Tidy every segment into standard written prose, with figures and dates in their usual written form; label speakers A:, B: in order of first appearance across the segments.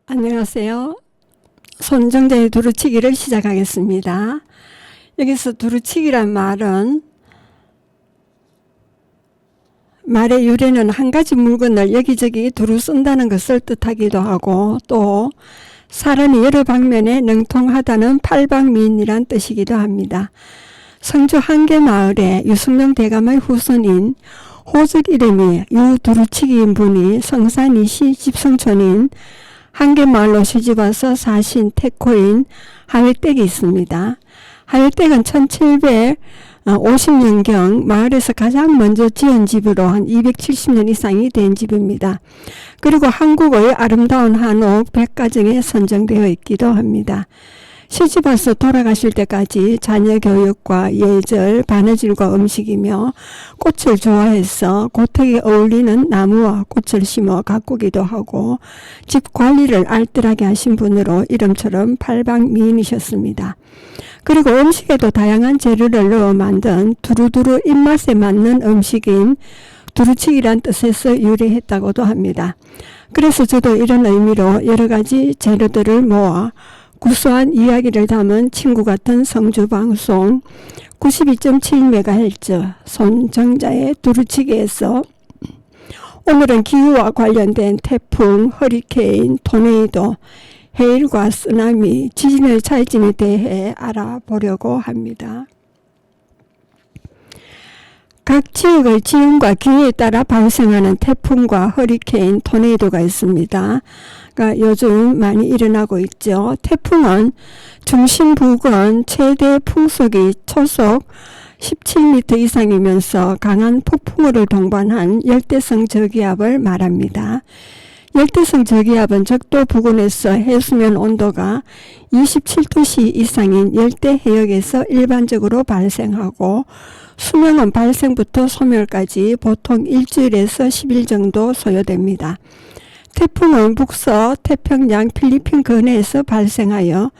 A: 안녕하세요. 손정자의 두루치기를 시작하겠습니다. 여기서 두루치기란 말은 말의 유래는 한 가지 물건을 여기저기 두루 쓴다는 것을 뜻하기도 하고, 또 사람이 여러 방면에 능통하다는 팔방미인이란 뜻이기도 합니다. 성주 한계마을에 유승룡 대감의 후손인 호적 이름이 유두루치기인 분이 성산이시 집성촌인 한계마을로 시집와서 사신 태코인 하회댁이 있습니다. 하회댁은 1750년경 마을에서 가장 먼저 지은 집으로 한 270년 이상이 된 집입니다. 그리고 한국의 아름다운 한옥 100가정에 선정되어 있기도 합니다. 시집와서 돌아가실 때까지 자녀 교육과 예절, 바느질과 음식이며 꽃을 좋아해서 고택에 어울리는 나무와 꽃을 심어 가꾸기도 하고 집 관리를 알뜰하게 하신 분으로 이름처럼 팔방미인이셨습니다. 그리고 음식에도 다양한 재료를 넣어 만든 두루두루 입맛에 맞는 음식인 두루치기란 뜻에서 유래했다고도 합니다. 그래서 저도 이런 의미로 여러 가지 재료들을 모아 구수한 이야기를 담은 친구 같은 성주방송 92.7MHz 손정자의 두루치기에서 오늘은 기후와 관련된 태풍, 허리케인, 토네이도, 해일과 쓰나미, 지진의 차이점에 대해 알아보려고 합니다. 각 지역의 지형과 기후에 따라 발생하는 태풍과 허리케인, 토네이도가 있습니다. 그러니까 요즘 많이 일어나고 있죠. 태풍은 중심 부근 최대 풍속이 초속 17m 이상이면서 강한 폭풍우를 동반한 열대성 저기압을 말합니다. 열대성 저기압은 적도 부근에서 해수면 온도가 27도씨 이상인 열대 해역에서 일반적으로 발생하고 수명은 발생부터 소멸까지 보통 일주일에서 10일 정도 소요됩니다. 태풍은 북서 태평양 필리핀 근해에서 발생하여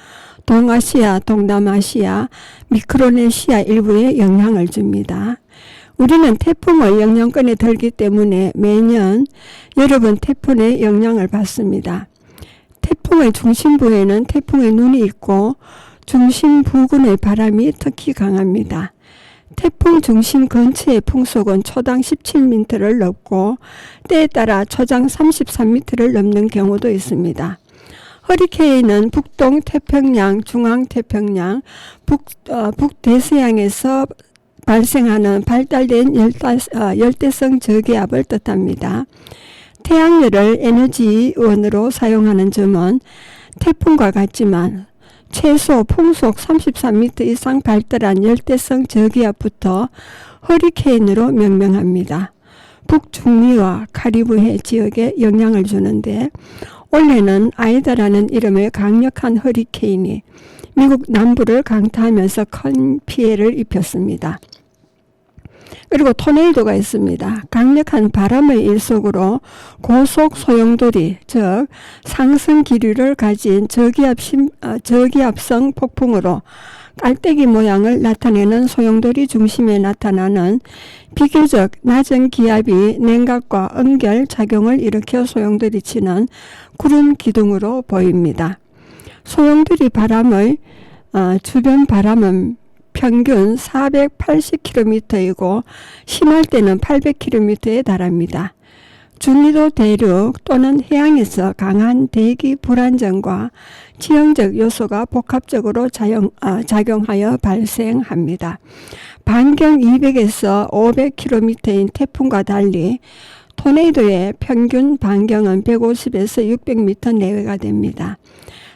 A: 동아시아, 동남아시아, 미크로네시아 일부에 영향을 줍니다. 우리는 태풍의 영향권에 들기 때문에 매년 여러 번 태풍의 영향을 받습니다. 태풍의 중심부에는 태풍의 눈이 있고 중심 부근의 바람이 특히 강합니다. 태풍 중심 근처의 풍속은 초당 17m를 넘고 때에 따라 초당 33m를 넘는 경우도 있습니다. 허리케인은 북동 태평양, 중앙 태평양, 북대서양에서 발생하는 발달된 열대성 저기압을 뜻합니다. 태양열을 에너지원으로 사용하는 점은 태풍과 같지만 최소 풍속 33m 이상 발달한 열대성 저기압부터 허리케인으로 명명합니다. 북중미와 카리브해 지역에 영향을 주는데 올해는 아이다라는 이름의 강력한 허리케인이 미국 남부를 강타하면서 큰 피해를 입혔습니다. 그리고 토네이도가 있습니다. 강력한 바람의 일속으로 고속 소용돌이, 즉 상승 기류를 가진 저기압성 폭풍으로 깔때기 모양을 나타내는 소용돌이 중심에 나타나는 비교적 낮은 기압이 냉각과 응결 작용을 일으켜 소용돌이 치는 구름 기둥으로 보입니다. 소용돌이 바람의 주변 바람은 평균 480km이고 심할 때는 800km에 달합니다. 중위도 대륙 또는 해양에서 강한 대기 불안정과 지형적 요소가 복합적으로 작용하여 발생합니다. 반경 200에서 500km인 태풍과 달리 토네이도의 평균 반경은 150에서 600m 내외가 됩니다.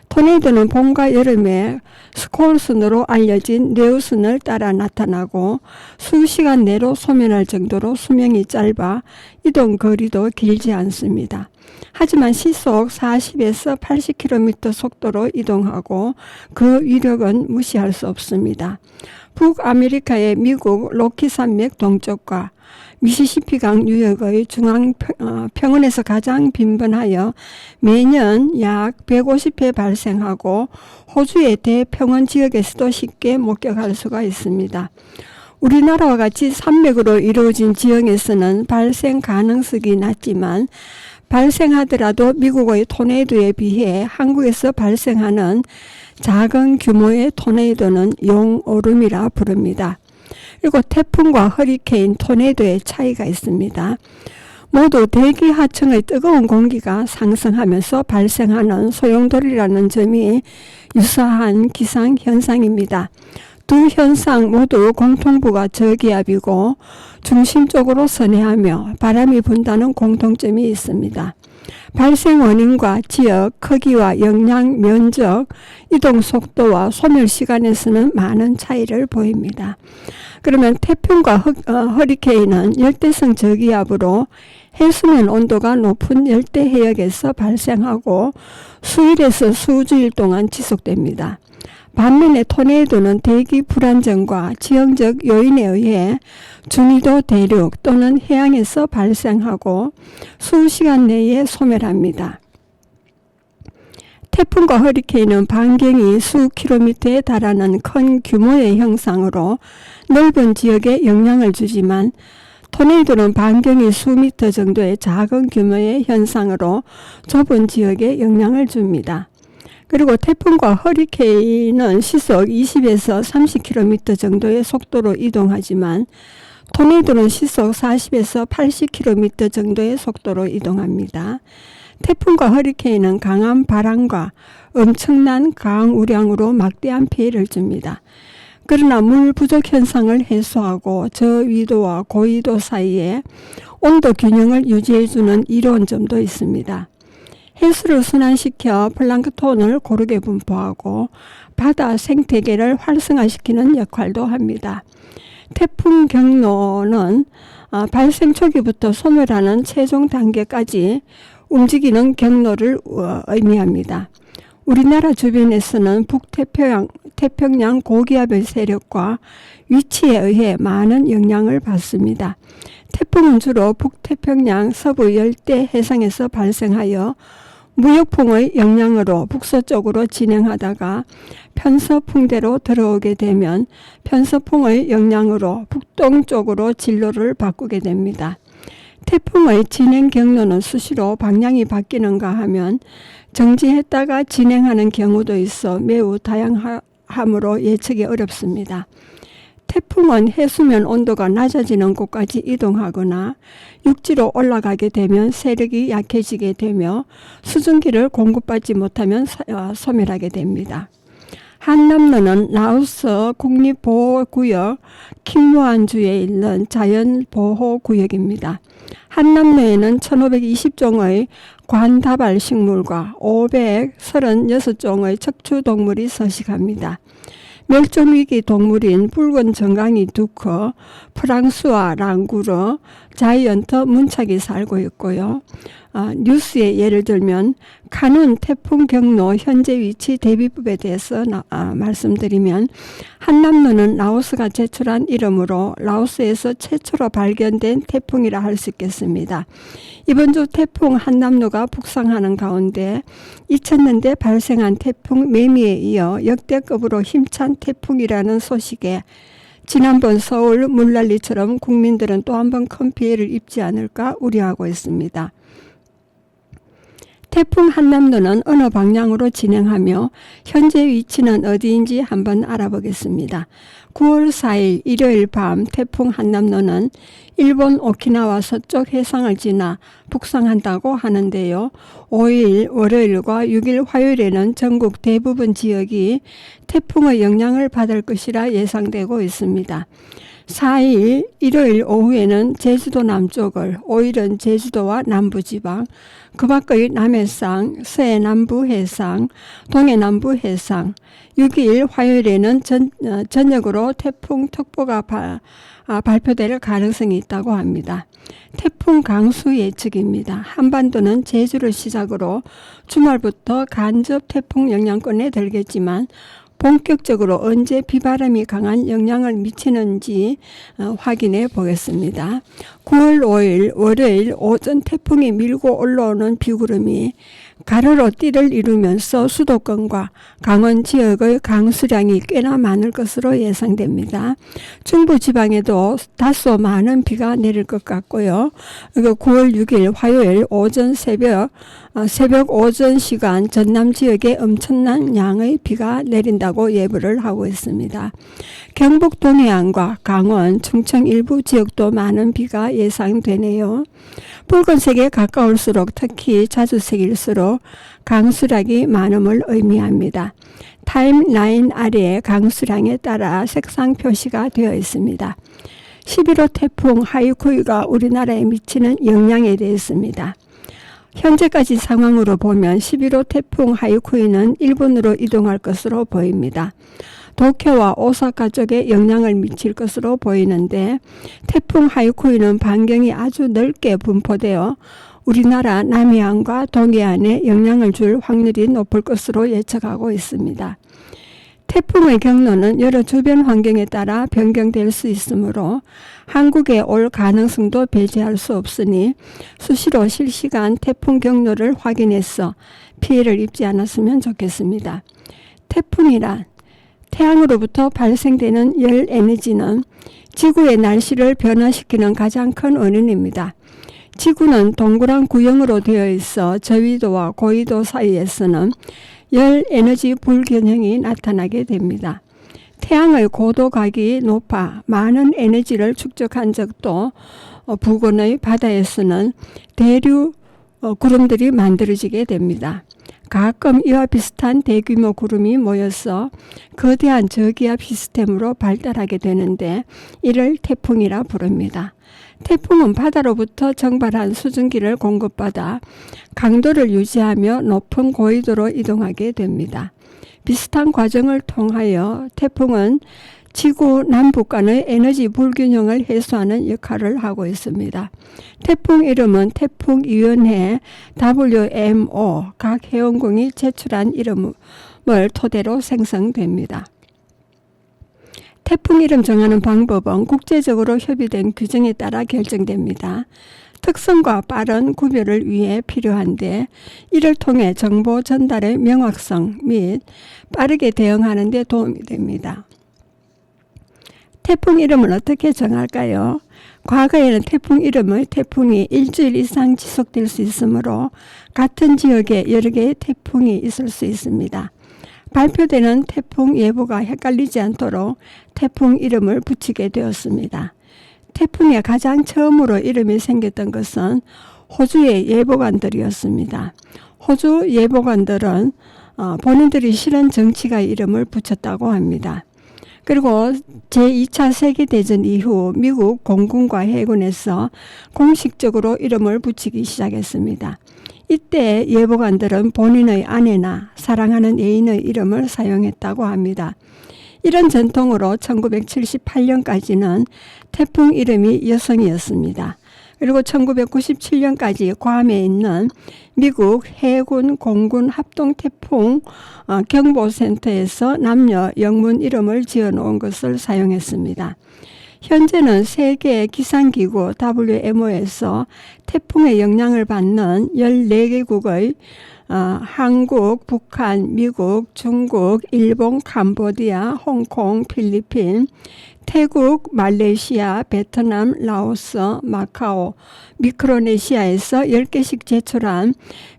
A: 토네이도는 봄과 여름에 스콜순으로 알려진 네오슨을 따라 나타나고 수시간 내로 소멸할 정도로 수명이 짧아 이동 거리도 길지 않습니다. 하지만 시속 40에서 80km 속도로 이동하고 그 위력은 무시할 수 없습니다. 북아메리카의 미국 로키산맥 동쪽과 미시시피강 유역의 중앙 평원에서 가장 빈번하여 매년 약 150회 발생하고 호주의 대평원 지역에서도 쉽게 목격할 수가 있습니다. 우리나라와 같이 산맥으로 이루어진 지형에서는 발생 가능성이 낮지만 발생하더라도 미국의 토네이도에 비해 한국에서 발생하는 작은 규모의 토네이도는 용오름이라 부릅니다. 그리고 태풍과 허리케인, 토네이도의 차이가 있습니다. 모두 대기 하층의 뜨거운 공기가 상승하면서 발생하는 소용돌이라는 점이 유사한 기상현상입니다. 두 현상 모두 공통부가 저기압이고 중심 쪽으로 선회하며 바람이 분다는 공통점이 있습니다. 발생 원인과 지역, 크기와 영향, 면적, 이동 속도와 소멸 시간에서는 많은 차이를 보입니다. 그러면 태풍과 허리케인은 열대성 저기압으로 해수면 온도가 높은 열대 해역에서 발생하고 수일에서 수주일 동안 지속됩니다. 반면에 토네이도는 대기 불안정과 지형적 요인에 의해 중위도 대륙 또는 해양에서 발생하고 수시간 내에 소멸합니다. 태풍과 허리케인은 반경이 수 킬로미터에 달하는 큰 규모의 형상으로 넓은 지역에 영향을 주지만 토네이도는 반경이 수미터 정도의 작은 규모의 현상으로 좁은 지역에 영향을 줍니다. 그리고 태풍과 허리케인은 시속 20에서 30km 정도의 속도로 이동하지만 토네이도는 시속 40에서 80km 정도의 속도로 이동합니다. 태풍과 허리케인은 강한 바람과 엄청난 강우량으로 막대한 피해를 줍니다. 그러나 물 부족 현상을 해소하고 저위도와 고위도 사이에 온도 균형을 유지해주는 이로운 점도 있습니다. 해수를 순환시켜 플랑크톤을 고르게 분포하고 바다 생태계를 활성화시키는 역할도 합니다. 태풍 경로는 발생 초기부터 소멸하는 최종 단계까지 움직이는 경로를 의미합니다. 우리나라 주변에서는 북태평양 고기압의 세력과 위치에 의해 많은 영향을 받습니다. 태풍은 주로 북태평양 서부 열대 해상에서 발생하여 무역풍의 영향으로 북서쪽으로 진행하다가 편서풍대로 들어오게 되면 편서풍의 영향으로 북동쪽으로 진로를 바꾸게 됩니다. 태풍의 진행 경로는 수시로 방향이 바뀌는가 하면 정지했다가 진행하는 경우도 있어 매우 다양하므로 예측이 어렵습니다. 태풍은 해수면 온도가 낮아지는 곳까지 이동하거나 육지로 올라가게 되면 세력이 약해지게 되며 수증기를 공급받지 못하면 소멸하게 됩니다. 한남로는 라오스 국립보호구역 킹무안주에 있는 자연보호구역입니다. 한남로에는 1520종의 관다발 식물과 536종의 척추동물이 서식합니다. 멸종위기 동물인 붉은 정강이 두커, 프랑스와 랑구르, 자이언트 문착이 살고 있고요. 뉴스에 예를 들면 카눈 태풍 경로 현재 위치 대비법에 대해서 말씀드리면 한남로는 라오스가 제출한 이름으로 라오스에서 최초로 발견된 태풍이라 할 수 있겠습니다. 이번 주 태풍 한남로가 북상하는 가운데 2000년대 발생한 태풍 매미에 이어 역대급으로 힘찬 태풍이라는 소식에 지난번 서울 물난리처럼 국민들은 또 한 번 큰 피해를 입지 않을까 우려하고 있습니다. 태풍 한남로는 어느 방향으로 진행하며 현재 위치는 어디인지 한번 알아보겠습니다. 9월 4일 일요일 밤 태풍 한남로는 일본 오키나와 서쪽 해상을 지나 북상한다고 하는데요. 5일 월요일과 6일 화요일에는 전국 대부분 지역이 태풍의 영향을 받을 것이라 예상되고 있습니다. 4일 일요일 오후에는 제주도 남쪽을, 5일은 제주도와 남부지방, 그 밖의 남해상, 서해남부 해상, 동해남부 해상, 6일 화요일에는 전역으로 태풍특보가 발표될 가능성이 있다고 합니다. 태풍 강수 예측입니다. 한반도는 제주를 시작으로 주말부터 간접 태풍 영향권에 들겠지만 본격적으로 언제 비바람이 강한 영향을 미치는지 확인해 보겠습니다. 9월 5일 월요일 오전 태풍이 밀고 올라오는 비구름이 가로로 띠를 이루면서 수도권과 강원 지역의 강수량이 꽤나 많을 것으로 예상됩니다. 중부지방에도 다소 많은 비가 내릴 것 같고요. 9월 6일 화요일 오전 새벽 오전 시간 전남 지역에 엄청난 양의 비가 내린다고 예보를 하고 있습니다. 경북 동해안과 강원, 충청 일부 지역도 많은 비가 예상되네요. 붉은색에 가까울수록 특히 자주 새길수록 강수량이 많음을 의미합니다. 타임라인 아래에 강수량에 따라 색상 표시가 되어 있습니다. 11호 태풍 하이쿠이가 우리나라에 미치는 영향에 대해서입니다. 현재까지 상황으로 보면 11호 태풍 하이쿠이는 일본으로 이동할 것으로 보입니다. 도쿄와 오사카 쪽에 영향을 미칠 것으로 보이는데 태풍 하이쿠이는 반경이 아주 넓게 분포되어 우리나라 남해안과 동해안에 영향을 줄 확률이 높을 것으로 예측하고 있습니다. 태풍의 경로는 여러 주변 환경에 따라 변경될 수 있으므로 한국에 올 가능성도 배제할 수 없으니 수시로 실시간 태풍 경로를 확인해서 피해를 입지 않았으면 좋겠습니다. 태풍이란 태양으로부터 발생되는 열 에너지는 지구의 날씨를 변화시키는 가장 큰 원인입니다. 지구는 동그란 구형으로 되어 있어 저위도와 고위도 사이에서는 열 에너지 불균형이 나타나게 됩니다. 태양의 고도각이 높아 많은 에너지를 축적한 적도 부근의 바다에서는 대류 구름들이 만들어지게 됩니다. 가끔 이와 비슷한 대규모 구름이 모여서 거대한 저기압 시스템으로 발달하게 되는데 이를 태풍이라 부릅니다. 태풍은 바다로부터 정발한 수증기를 공급받아 강도를 유지하며 높은 고緯도로 이동하게 됩니다. 비슷한 과정을 통하여 태풍은 지구 남북 간의 에너지 불균형을 해소하는 역할을 하고 있습니다. 태풍 이름은 태풍위원회 WMO 각 회원국이 제출한 이름을 토대로 생성됩니다. 태풍 이름 정하는 방법은 국제적으로 협의된 규정에 따라 결정됩니다. 특성과 빠른 구별을 위해 필요한데 이를 통해 정보 전달의 명확성 및 빠르게 대응하는 데 도움이 됩니다. 태풍 이름을 어떻게 정할까요? 과거에는 태풍 이름을 태풍이 일주일 이상 지속될 수 있으므로 같은 지역에 여러 개의 태풍이 있을 수 있습니다. 발표되는 태풍 예보가 헷갈리지 않도록 태풍 이름을 붙이게 되었습니다. 태풍에 가장 처음으로 이름이 생겼던 것은 호주의 예보관들이었습니다. 호주 예보관들은 본인들이 싫은 정치가의 이름을 붙였다고 합니다. 그리고 제2차 세계대전 이후 미국 공군과 해군에서 공식적으로 이름을 붙이기 시작했습니다. 이때 예보관들은 본인의 아내나 사랑하는 애인의 이름을 사용했다고 합니다. 이런 전통으로 1978년까지는 태풍 이름이 여성이었습니다. 그리고 1997년까지 괌에 있는 미국 해군 공군 합동태풍 경보센터에서 남녀 영문 이름을 지어놓은 것을 사용했습니다. 현재는 세계 기상기구 WMO에서 태풍의 영향을 받는 14개국의 한국, 북한, 미국, 중국, 일본, 캄보디아, 홍콩, 필리핀, 태국, 말레이시아, 베트남, 라오스, 마카오, 미크로네시아에서 10개씩 제출한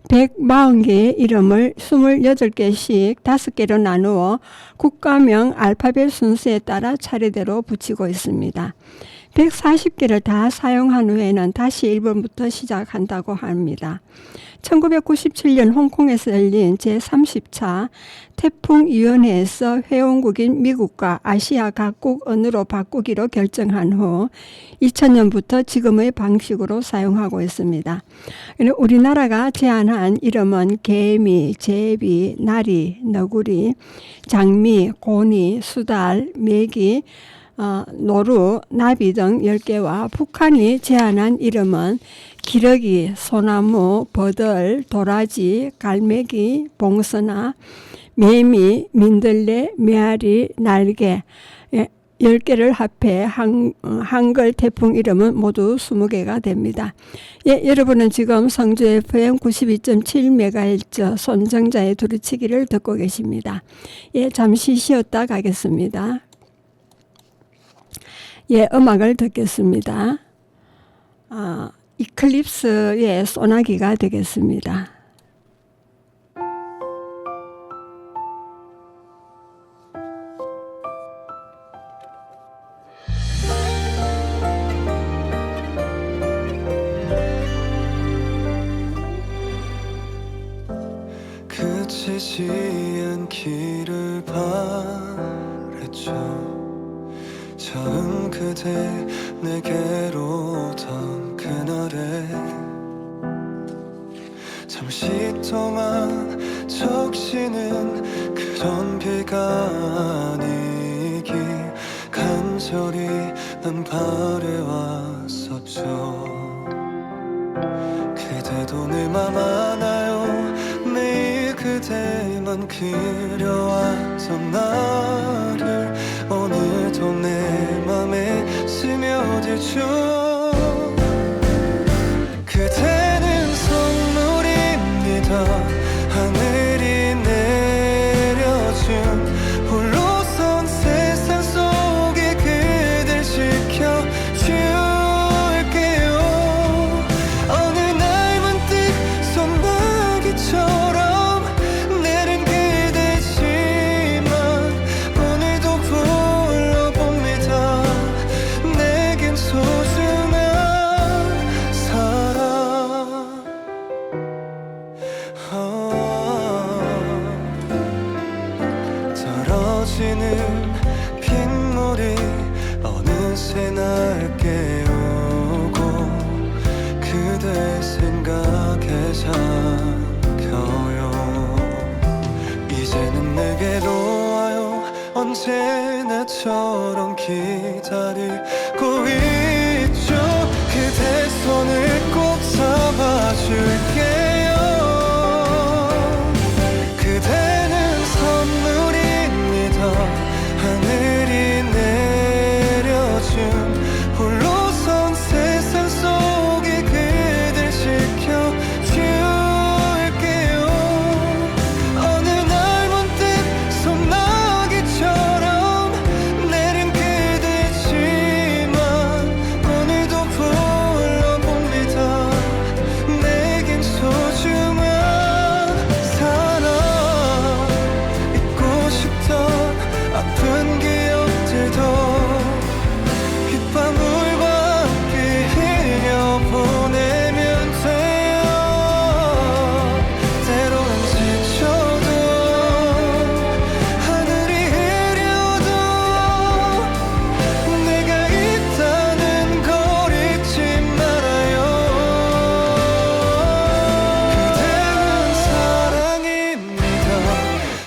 A: 140개의 이름을 28개씩 5개로 나누어 국가명 알파벳 순서에 따라 차례대로 붙이고 있습니다. 140개를 다 사용한 후에는 다시 1번부터 시작한다고 합니다. 1997년 홍콩에서 열린 제30차 태풍위원회에서 회원국인 미국과 아시아 각국 언어로 바꾸기로 결정한 후 2000년부터 지금의 방식으로 사용하고 있습니다. 우리나라가 제안한 이름은 개미, 제비, 나리, 너구리, 장미, 고니, 수달, 메기, 노루, 나비 등 10개와 북한이 제안한 이름은 기러기, 소나무, 버들, 도라지, 갈매기, 봉선화, 매미, 민들레, 메아리, 날개 10개를 합해 한글 태풍 이름은 모두 20개가 됩니다. 예, 여러분은 지금 성주 FM 92.7MHz 손정자의 두루치기를 듣고 계십니다. 예, 잠시 쉬었다 가겠습니다. 예, 음악을 듣겠습니다. 이클립스의 소나기가 되겠습니다.
B: 그치지 않기를 바랬죠. 처음 그대 내게로 오던 그날에 잠시 동안 적시는 그런 비가 아니길 간절히 난 바래왔었죠. 그대도 내 맘 아나요? 매일 그대만 그려왔던 나를 오늘도 내 맘에 스며들죠. 그대는 선물입니다. 하늘이 내려준 홀로선 세상 속에 그댈 지켜줄게요. 어느 날 문득 소나기처럼 내린 그대지만 오늘도 불러봅니다. 내겐 소중한 사람. 떨어지는 빗물이 어느새 날 깨우고 그대 생각에 잠겨요. 이제는 내게로 와요. 언제나처럼 기다리고 있죠. 그대 손을 꼭 잡아줄게요. 그대는 선물입니다. 하늘이 내려준 홀로선 세상 속에 그댈 지켜줄게요. 어느 날 문득 소나기처럼 내린 그대지만 오늘도 불러봅니다. 내겐 소중한 사람. 잊고 싶던 아픈 기억들도 빗방울과 함께 흘려보내면 돼요. 때로는 지쳐도 하늘이 흐려도 내가 있다는 걸 잊지 말아요. 그대는 사랑입니다.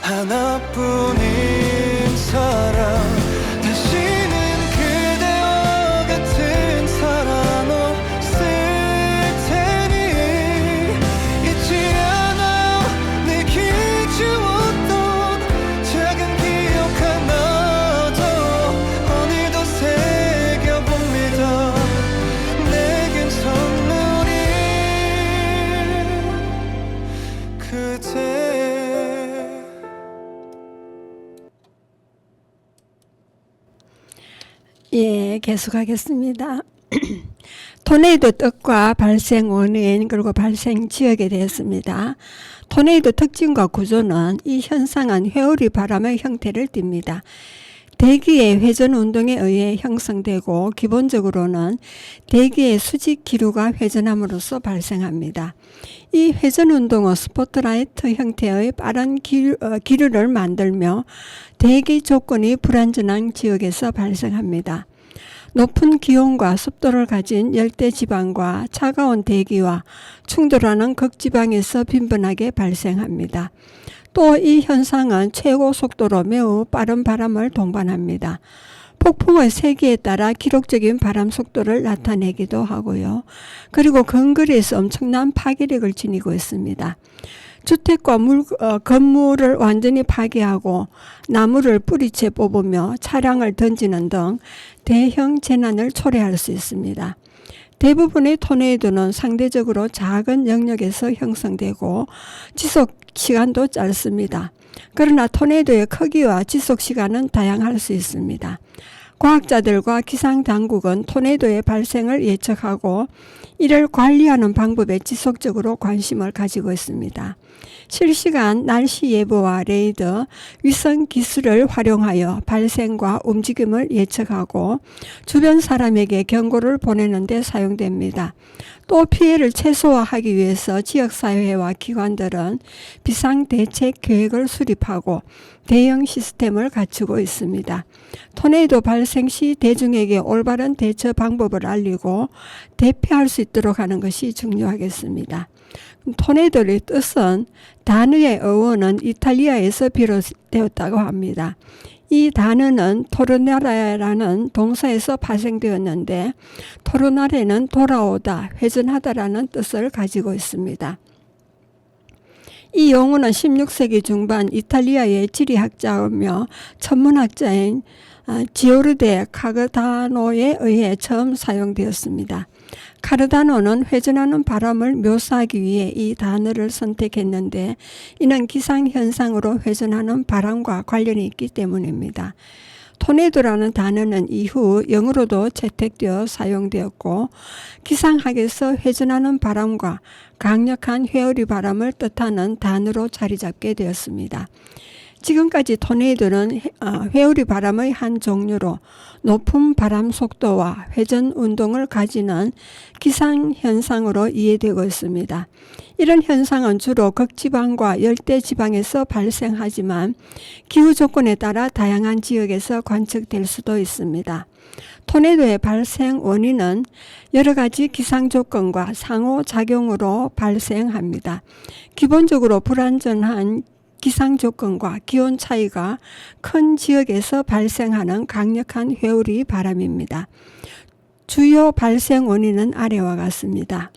B: 하나뿐인 사랑. 다시는 그대와 같은 사랑 없을 테니 잊지 않아요. 내게 주었던 작은 기억 하나도 오늘도 새겨봅니다. 내겐 선물이 그대.
A: 예, 계속하겠습니다. 토네이도 뜻과 발생 원인 그리고 발생 지역에 대해서입니다. 토네이도 특징과 구조는 이 현상은 회오리 바람의 형태를 띱니다. 대기의 회전 운동에 의해 형성되고 기본적으로는 대기의 수직 기류가 회전함으로써 발생합니다. 이 회전 운동은 스포트라이트 형태의 빠른 기류를 만들며 대기 조건이 불안전한 지역에서 발생합니다. 높은 기온과 습도를 가진 열대지방과 차가운 대기와 충돌하는 극지방에서 빈번하게 발생합니다. 또 이 현상은 최고 속도로 매우 빠른 바람을 동반합니다. 폭풍의 세기에 따라 기록적인 바람 속도를 나타내기도 하고요. 그리고 근거리에서 엄청난 파괴력을 지니고 있습니다. 주택과 건물을 완전히 파괴하고 나무를 뿌리채 뽑으며 차량을 던지는 등 대형 재난을 초래할 수 있습니다. 대부분의 토네이도는 상대적으로 작은 영역에서 형성되고 지속 시간도 짧습니다. 그러나 토네이도의 크기와 지속 시간은 다양할 수 있습니다. 과학자들과 기상당국은 토네이도의 발생을 예측하고 이를 관리하는 방법에 지속적으로 관심을 가지고 있습니다. 실시간 날씨 예보와 레이더, 위성 기술을 활용하여 발생과 움직임을 예측하고 주변 사람에게 경고를 보내는 데 사용됩니다. 또 피해를 최소화하기 위해서 지역사회와 기관들은 비상대책 계획을 수립하고 대응 시스템을 갖추고 있습니다. 토네이도 발생 시 대중에게 올바른 대처 방법을 알리고 대피할 수 있도록 하는 것이 중요하겠습니다. 토네이도의 뜻은 단어의 어원은 이탈리아에서 비롯되었다고 합니다. 이 단어는 토르나레라는 동사에서 파생되었는데 토르나레는 돌아오다, 회전하다라는 뜻을 가지고 있습니다. 이 용어는 16세기 중반 이탈리아의 지리학자이며 천문학자인 지오르데 카르다노에 의해 처음 사용되었습니다. 카르다노는 회전하는 바람을 묘사하기 위해 이 단어를 선택했는데 이는 기상현상으로 회전하는 바람과 관련이 있기 때문입니다. 토네이도라는 단어는 이후 영어로도 채택되어 사용되었고 기상학에서 회전하는 바람과 강력한 회오리 바람을 뜻하는 단어로 자리 잡게 되었습니다. 지금까지 토네이도는 회오리 바람의 한 종류로 높은 바람 속도와 회전 운동을 가지는 기상현상으로 이해되고 있습니다. 이런 현상은 주로 극지방과 열대지방에서 발생하지만 기후 조건에 따라 다양한 지역에서 관측될 수도 있습니다. 토네이도의 발생 원인은 여러 가지 기상 조건과 상호작용으로 발생합니다. 기본적으로 불안정한 기상 조건과 기온 차이가 큰 지역에서 발생하는 강력한 회오리 바람입니다. 주요 발생 원인은 아래와 같습니다.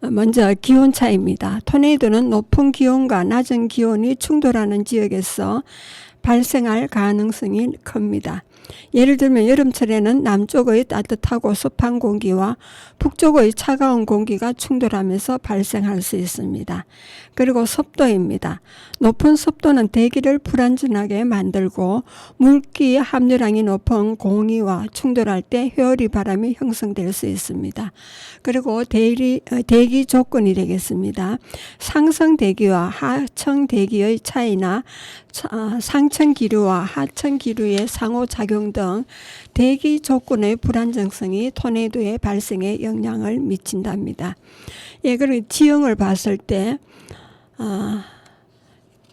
A: 먼저 기온 차이입니다. 토네이도는 높은 기온과 낮은 기온이 충돌하는 지역에서 발생할 가능성이 큽니다. 예를 들면 여름철에는 남쪽의 따뜻하고 습한 공기와 북쪽의 차가운 공기가 충돌하면서 발생할 수 있습니다. 그리고 습도입니다. 높은 습도는 대기를 불안정하게 만들고 물기 함유량이 높은 공기와 충돌할 때 회오리 바람이 형성될 수 있습니다. 그리고 대기 조건이 되겠습니다. 상층 대기와 하층 대기의 차이나 상층 기류와 하층 기류의 상호작용 등 대기 조건의 불안정성이 토네이도의 발생에 영향을 미친답니다. 그리고 지형을 봤을 때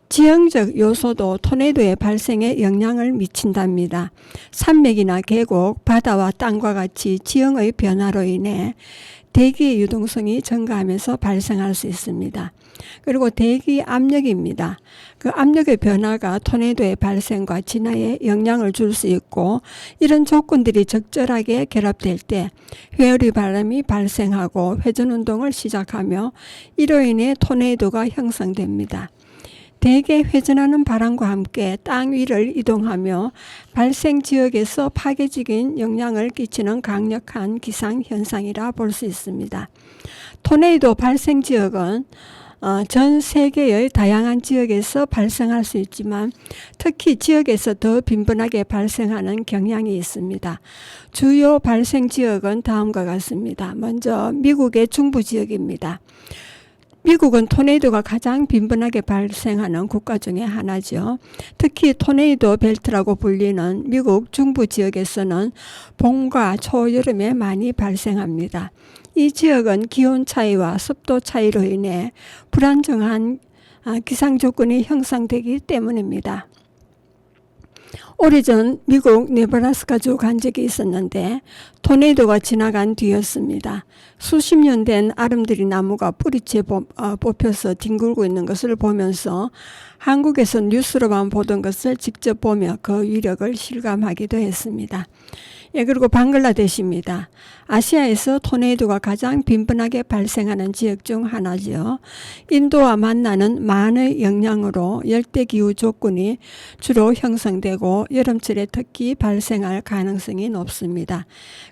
A: 지형적 요소도 토네이도의 발생에 영향을 미친답니다. 산맥이나 계곡, 바다와 땅과 같이 지형의 변화로 인해 대기의 유동성이 증가하면서 발생할 수 있습니다. 그리고 대기 압력입니다. 그 압력의 변화가 토네이도의 발생과 진화에 영향을 줄 수 있고 이런 조건들이 적절하게 결합될 때 회오리 바람이 발생하고 회전운동을 시작하며 이로 인해 토네이도가 형성됩니다. 대개 회전하는 바람과 함께 땅 위를 이동하며 발생 지역에서 파괴적인 영향을 끼치는 강력한 기상현상이라 볼 수 있습니다. 토네이도 발생 지역은 전 세계의 다양한 지역에서 발생할 수 있지만 특히 지역에서 더 빈번하게 발생하는 경향이 있습니다. 주요 발생 지역은 다음과 같습니다. 먼저 미국의 중부 지역입니다. 미국은 토네이도가 가장 빈번하게 발생하는 국가 중에 하나죠. 특히 토네이도 벨트라고 불리는 미국 중부 지역에서는 봄과 초여름에 많이 발생합니다. 이 지역은 기온 차이와 습도 차이로 인해 불안정한 기상 조건이 형성되기 때문입니다. 오래전 미국 네브라스카주 간 적이 있었는데 토네이도가 지나간 뒤였습니다. 수십 년 된 아름드리 나무가 뿌리채 뽑혀서 뒹굴고 있는 것을 보면서 한국에서 뉴스로만 보던 것을 직접 보며 그 위력을 실감하기도 했습니다. 그리고 방글라데시입니다. 아시아에서 토네이도가 가장 빈번하게 발생하는 지역 중 하나죠. 인도와 만나는 만의 영향으로 열대기후 조건이 주로 형성되고 여름철에 특히 발생할 가능성이 높습니다.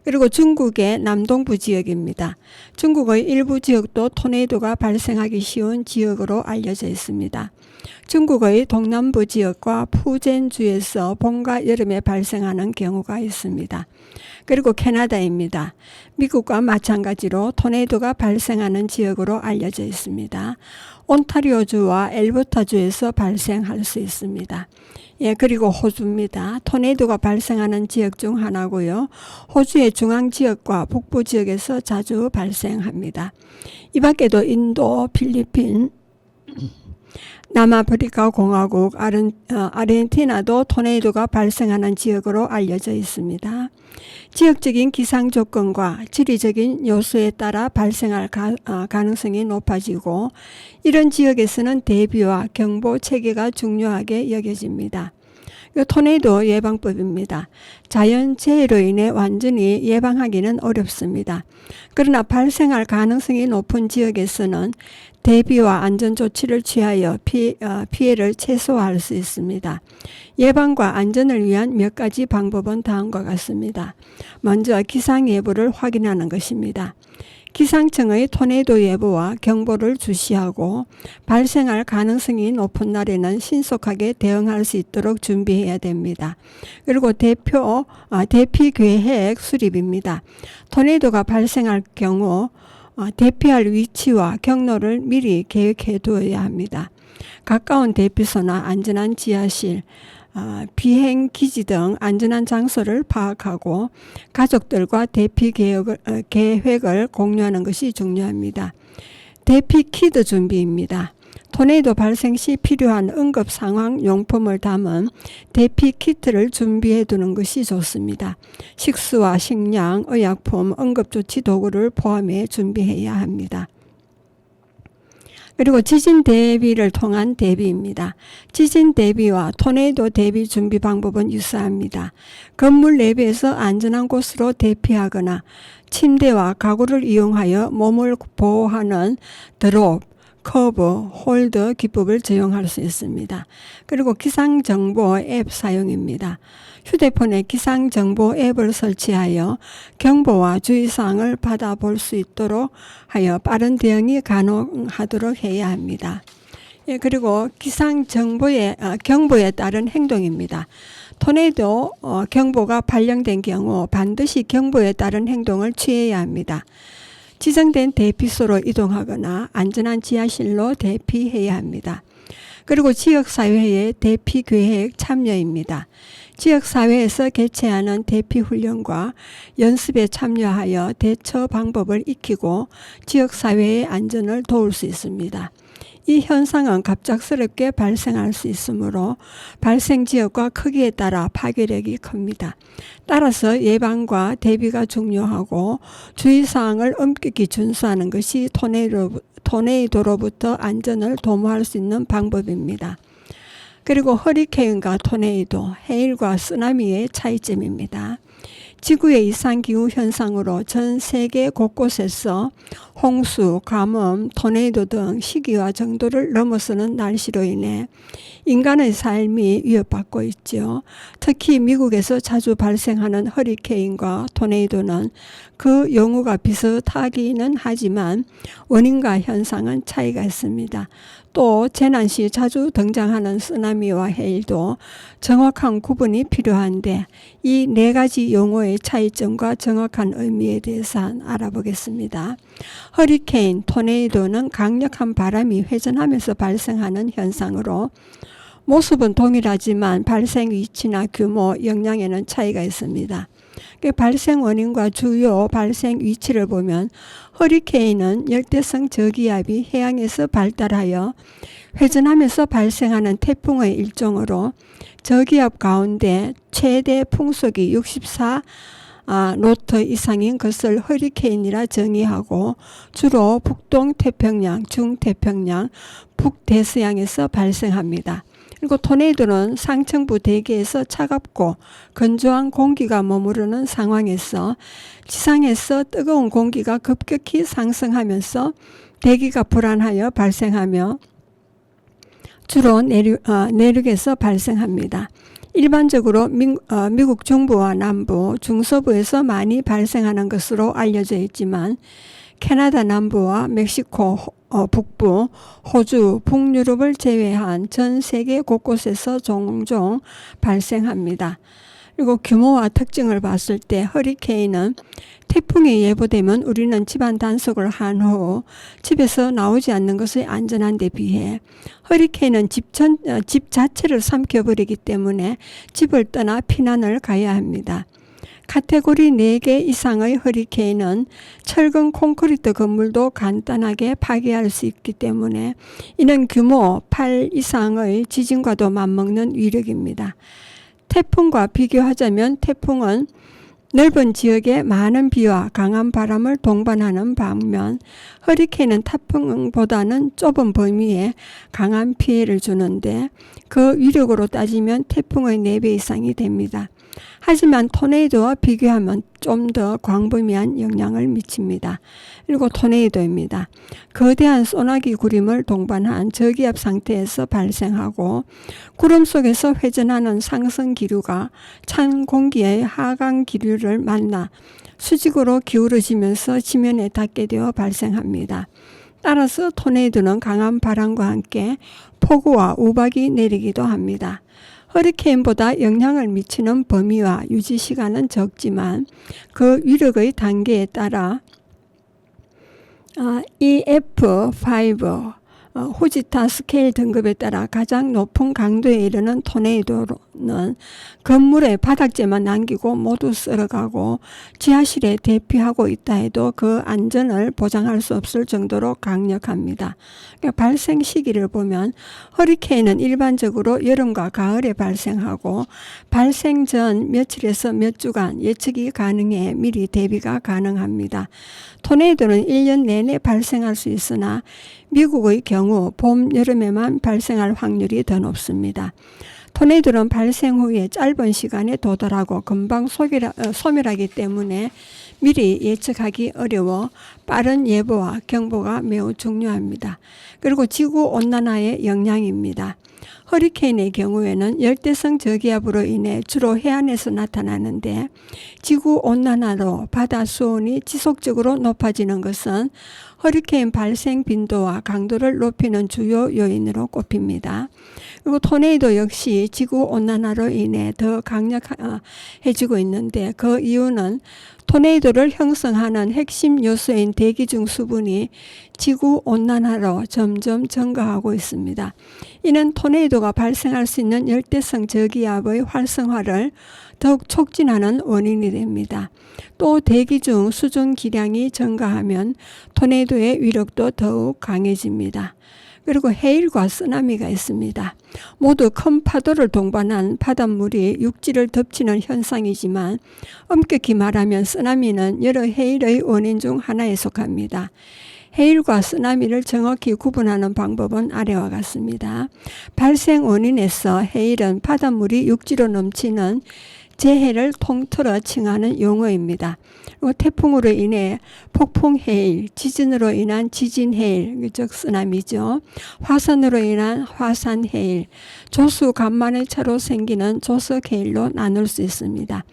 A: 그리고 중국의 남동부 지역입니다. 중국의 일부 지역도 토네이도가 발생하기 쉬운 지역으로 알려져 있습니다. 중국의 동남부 지역과 푸젠주에서 봄과 여름에 발생하는 경우가 있습니다. 그리고 캐나다입니다. 미국과 마찬가지로 토네이도가 발생하는 지역으로 알려져 있습니다. 온타리오주와 엘버타주에서 발생할 수 있습니다. 그리고 호주입니다. 토네이도가 발생하는 지역 중 하나고요. 호주의 중앙 지역과 북부 지역에서 자주 발생합니다. 이 밖에도 인도, 필리핀, 남아프리카 공화국, 아르헨티나도 토네이도가 발생하는 지역으로 알려져 있습니다. 지역적인 기상 조건과 지리적인 요소에 따라 발생할 가능성이 높아지고 이런 지역에서는 대비와 경보 체계가 중요하게 여겨집니다. 토네이도 예방법입니다. 자연재해로 인해 완전히 예방하기는 어렵습니다. 그러나 발생할 가능성이 높은 지역에서는 대비와 안전조치를 취하여 피해를 최소화할 수 있습니다. 예방과 안전을 위한 몇 가지 방법은 다음과 같습니다. 먼저 기상예보를 확인하는 것입니다. 기상청의 토네이도 예보와 경보를 주시하고 발생할 가능성이 높은 날에는 신속하게 대응할 수 있도록 준비해야 됩니다. 그리고 대피 계획 수립입니다. 토네이도가 발생할 경우 대피할 위치와 경로를 미리 계획해 두어야 합니다. 가까운 대피소나 안전한 지하실, 비행기지 등 안전한 장소를 파악하고 가족들과 대피 계획을 공유하는 것이 중요합니다. 대피 키트 준비입니다. 토네이도 발생 시 필요한 응급 상황 용품을 담은 대피 키트를 준비해 두는 것이 좋습니다. 식수와 식량, 의약품, 응급조치 도구를 포함해 준비해야 합니다. 그리고 지진 대비를 통한 대비입니다. 지진 대비와 토네이도 대비 준비 방법은 유사합니다. 건물 내부에서 안전한 곳으로 대피하거나 침대와 가구를 이용하여 몸을 보호하는 드롭, 커브, 홀드 기법을 적용할 수 있습니다. 그리고 기상정보 앱 사용입니다. 휴대폰에 기상정보 앱을 설치하여 경보와 주의사항을 받아볼 수 있도록 하여 빠른 대응이 가능하도록 해야 합니다. 그리고 기상정보의 경보에 따른 행동입니다. 토네이도 경보가 발령된 경우 반드시 경보에 따른 행동을 취해야 합니다. 지정된 대피소로 이동하거나 안전한 지하실로 대피해야 합니다. 그리고 지역사회의 대피계획 참여입니다. 지역사회에서 개최하는 대피훈련과 연습에 참여하여 대처 방법을 익히고 지역사회의 안전을 도울 수 있습니다. 이 현상은 갑작스럽게 발생할 수 있으므로 발생 지역과 크기에 따라 파괴력이 큽니다. 따라서 예방과 대비가 중요하고 주의사항을 엄격히 준수하는 것이 토네이도로부터 안전을 도모할 수 있는 방법입니다. 그리고 허리케인과 토네이도, 해일과 쓰나미의 차이점입니다. 지구의 이상기후 현상으로 전 세계 곳곳에서 홍수, 가뭄, 토네이도 등 시기와 정도를 넘어서는 날씨로 인해 인간의 삶이 위협받고 있죠. 특히 미국에서 자주 발생하는 허리케인과 토네이도는 그 용어가 비슷하기는 하지만 원인과 현상은 차이가 있습니다. 또 재난 시 자주 등장하는 쓰나미와 해일도 정확한 구분이 필요한데 이 네 가지 용어의 차이점과 정확한 의미에 대해서 알아보겠습니다. 허리케인, 토네이도는 강력한 바람이 회전하면서 발생하는 현상으로 모습은 동일하지만 발생 위치나 규모, 영향에는 차이가 있습니다. 발생 원인과 주요 발생 위치를 보면 허리케인은 열대성 저기압이 해양에서 발달하여 회전하면서 발생하는 태풍의 일종으로 저기압 가운데 최대 풍속이 64 노트 이상인 것을 허리케인이라 정의하고 주로 북동 태평양, 중태평양, 북대서양에서 발생합니다. 그리고 토네이도는 상층부 대기에서 차갑고 건조한 공기가 머무르는 상황에서 지상에서 뜨거운 공기가 급격히 상승하면서 대기가 불안하여 발생하며 주로 내륙에서 발생합니다. 일반적으로 미국 중부와 남부, 중서부에서 많이 발생하는 것으로 알려져 있지만 캐나다 남부와 멕시코 북부, 호주, 북유럽을 제외한 전 세계 곳곳에서 종종 발생합니다. 그리고 규모와 특징을 봤을 때 허리케인은 태풍이 예보되면 우리는 집안 단속을 한 후 집에서 나오지 않는 것이 안전한 데 비해 허리케인은 집 자체를 삼켜버리기 때문에 집을 떠나 피난을 가야 합니다. 카테고리 4개 이상의 허리케인은 철근 콘크리트 건물도 간단하게 파괴할 수 있기 때문에 이는 규모 8 이상의 지진과도 맞먹는 위력입니다. 태풍과 비교하자면 태풍은 넓은 지역에 많은 비와 강한 바람을 동반하는 반면 허리케인은 태풍보다는 좁은 범위에 강한 피해를 주는데 그 위력으로 따지면 태풍의 4배 이상이 됩니다. 하지만 토네이도와 비교하면 좀 더 광범위한 영향을 미칩니다. 그리고 토네이도입니다. 거대한 소나기 구름을 동반한 저기압 상태에서 발생하고 구름 속에서 회전하는 상승 기류가 찬 공기의 하강 기류를 만나 수직으로 기울어지면서 지면에 닿게 되어 발생합니다. 따라서 토네이도는 강한 바람과 함께 폭우와 우박이 내리기도 합니다. 허리케인보다 영향을 미치는 범위와 유지 시간은 적지만 그 위력의 단계에 따라 EF5 후지타 스케일 등급에 따라 가장 높은 강도에 이르는 토네이도는 건물의 바닥재만 남기고 모두 쓸어가고 지하실에 대피하고 있다 해도 그 안전을 보장할 수 없을 정도로 강력합니다. 그러니까 발생 시기를 보면 허리케인은 일반적으로 여름과 가을에 발생하고 발생 전 며칠에서 몇 주간 예측이 가능해 미리 대비가 가능합니다. 토네이도는 1년 내내 발생할 수 있으나 미국의 경우 봄, 여름에만 발생할 확률이 더 높습니다. 토네이도는 발생 후에 짧은 시간에 도달하고 금방 소멸하기 때문에 미리 예측하기 어려워 빠른 예보와 경보가 매우 중요합니다. 그리고 지구온난화의 영향입니다. 허리케인의 경우에는 열대성 저기압으로 인해 주로 해안에서 나타나는데 지구온난화로 바다 수온이 지속적으로 높아지는 것은 허리케인 발생 빈도와 강도를 높이는 주요 요인으로 꼽힙니다. 그리고 토네이도 역시 지구온난화로 인해 더 강력해지고 있는데 그 이유는 토네이도를 형성하는 핵심 요소인 대기 중 수분이 지구온난화로 점점 증가하고 있습니다. 이는 토네이도가 발생할 수 있는 열대성 저기압의 활성화를 더욱 촉진하는 원인이 됩니다. 또 대기 중 수증 기량이 증가하면 토네이도의 위력도 더욱 강해집니다. 그리고 해일과 쓰나미가 있습니다. 모두 큰 파도를 동반한 바닷물이 육지를 덮치는 현상이지만 엄격히 말하면 쓰나미는 여러 해일의 원인 중 하나에 속합니다. 해일과 쓰나미를 정확히 구분하는 방법은 아래와 같습니다. 발생 원인에서 해일은 바닷물이 육지로 넘치는 재해를 통틀어 칭하는 용어입니다. 그리고 태풍으로 인해 폭풍 해일, 지진으로 인한 지진 해일, 즉 쓰나미죠. 화산으로 인한 화산 해일, 조수 간만의 차로 생기는 조석 해일로 나눌 수 있습니다.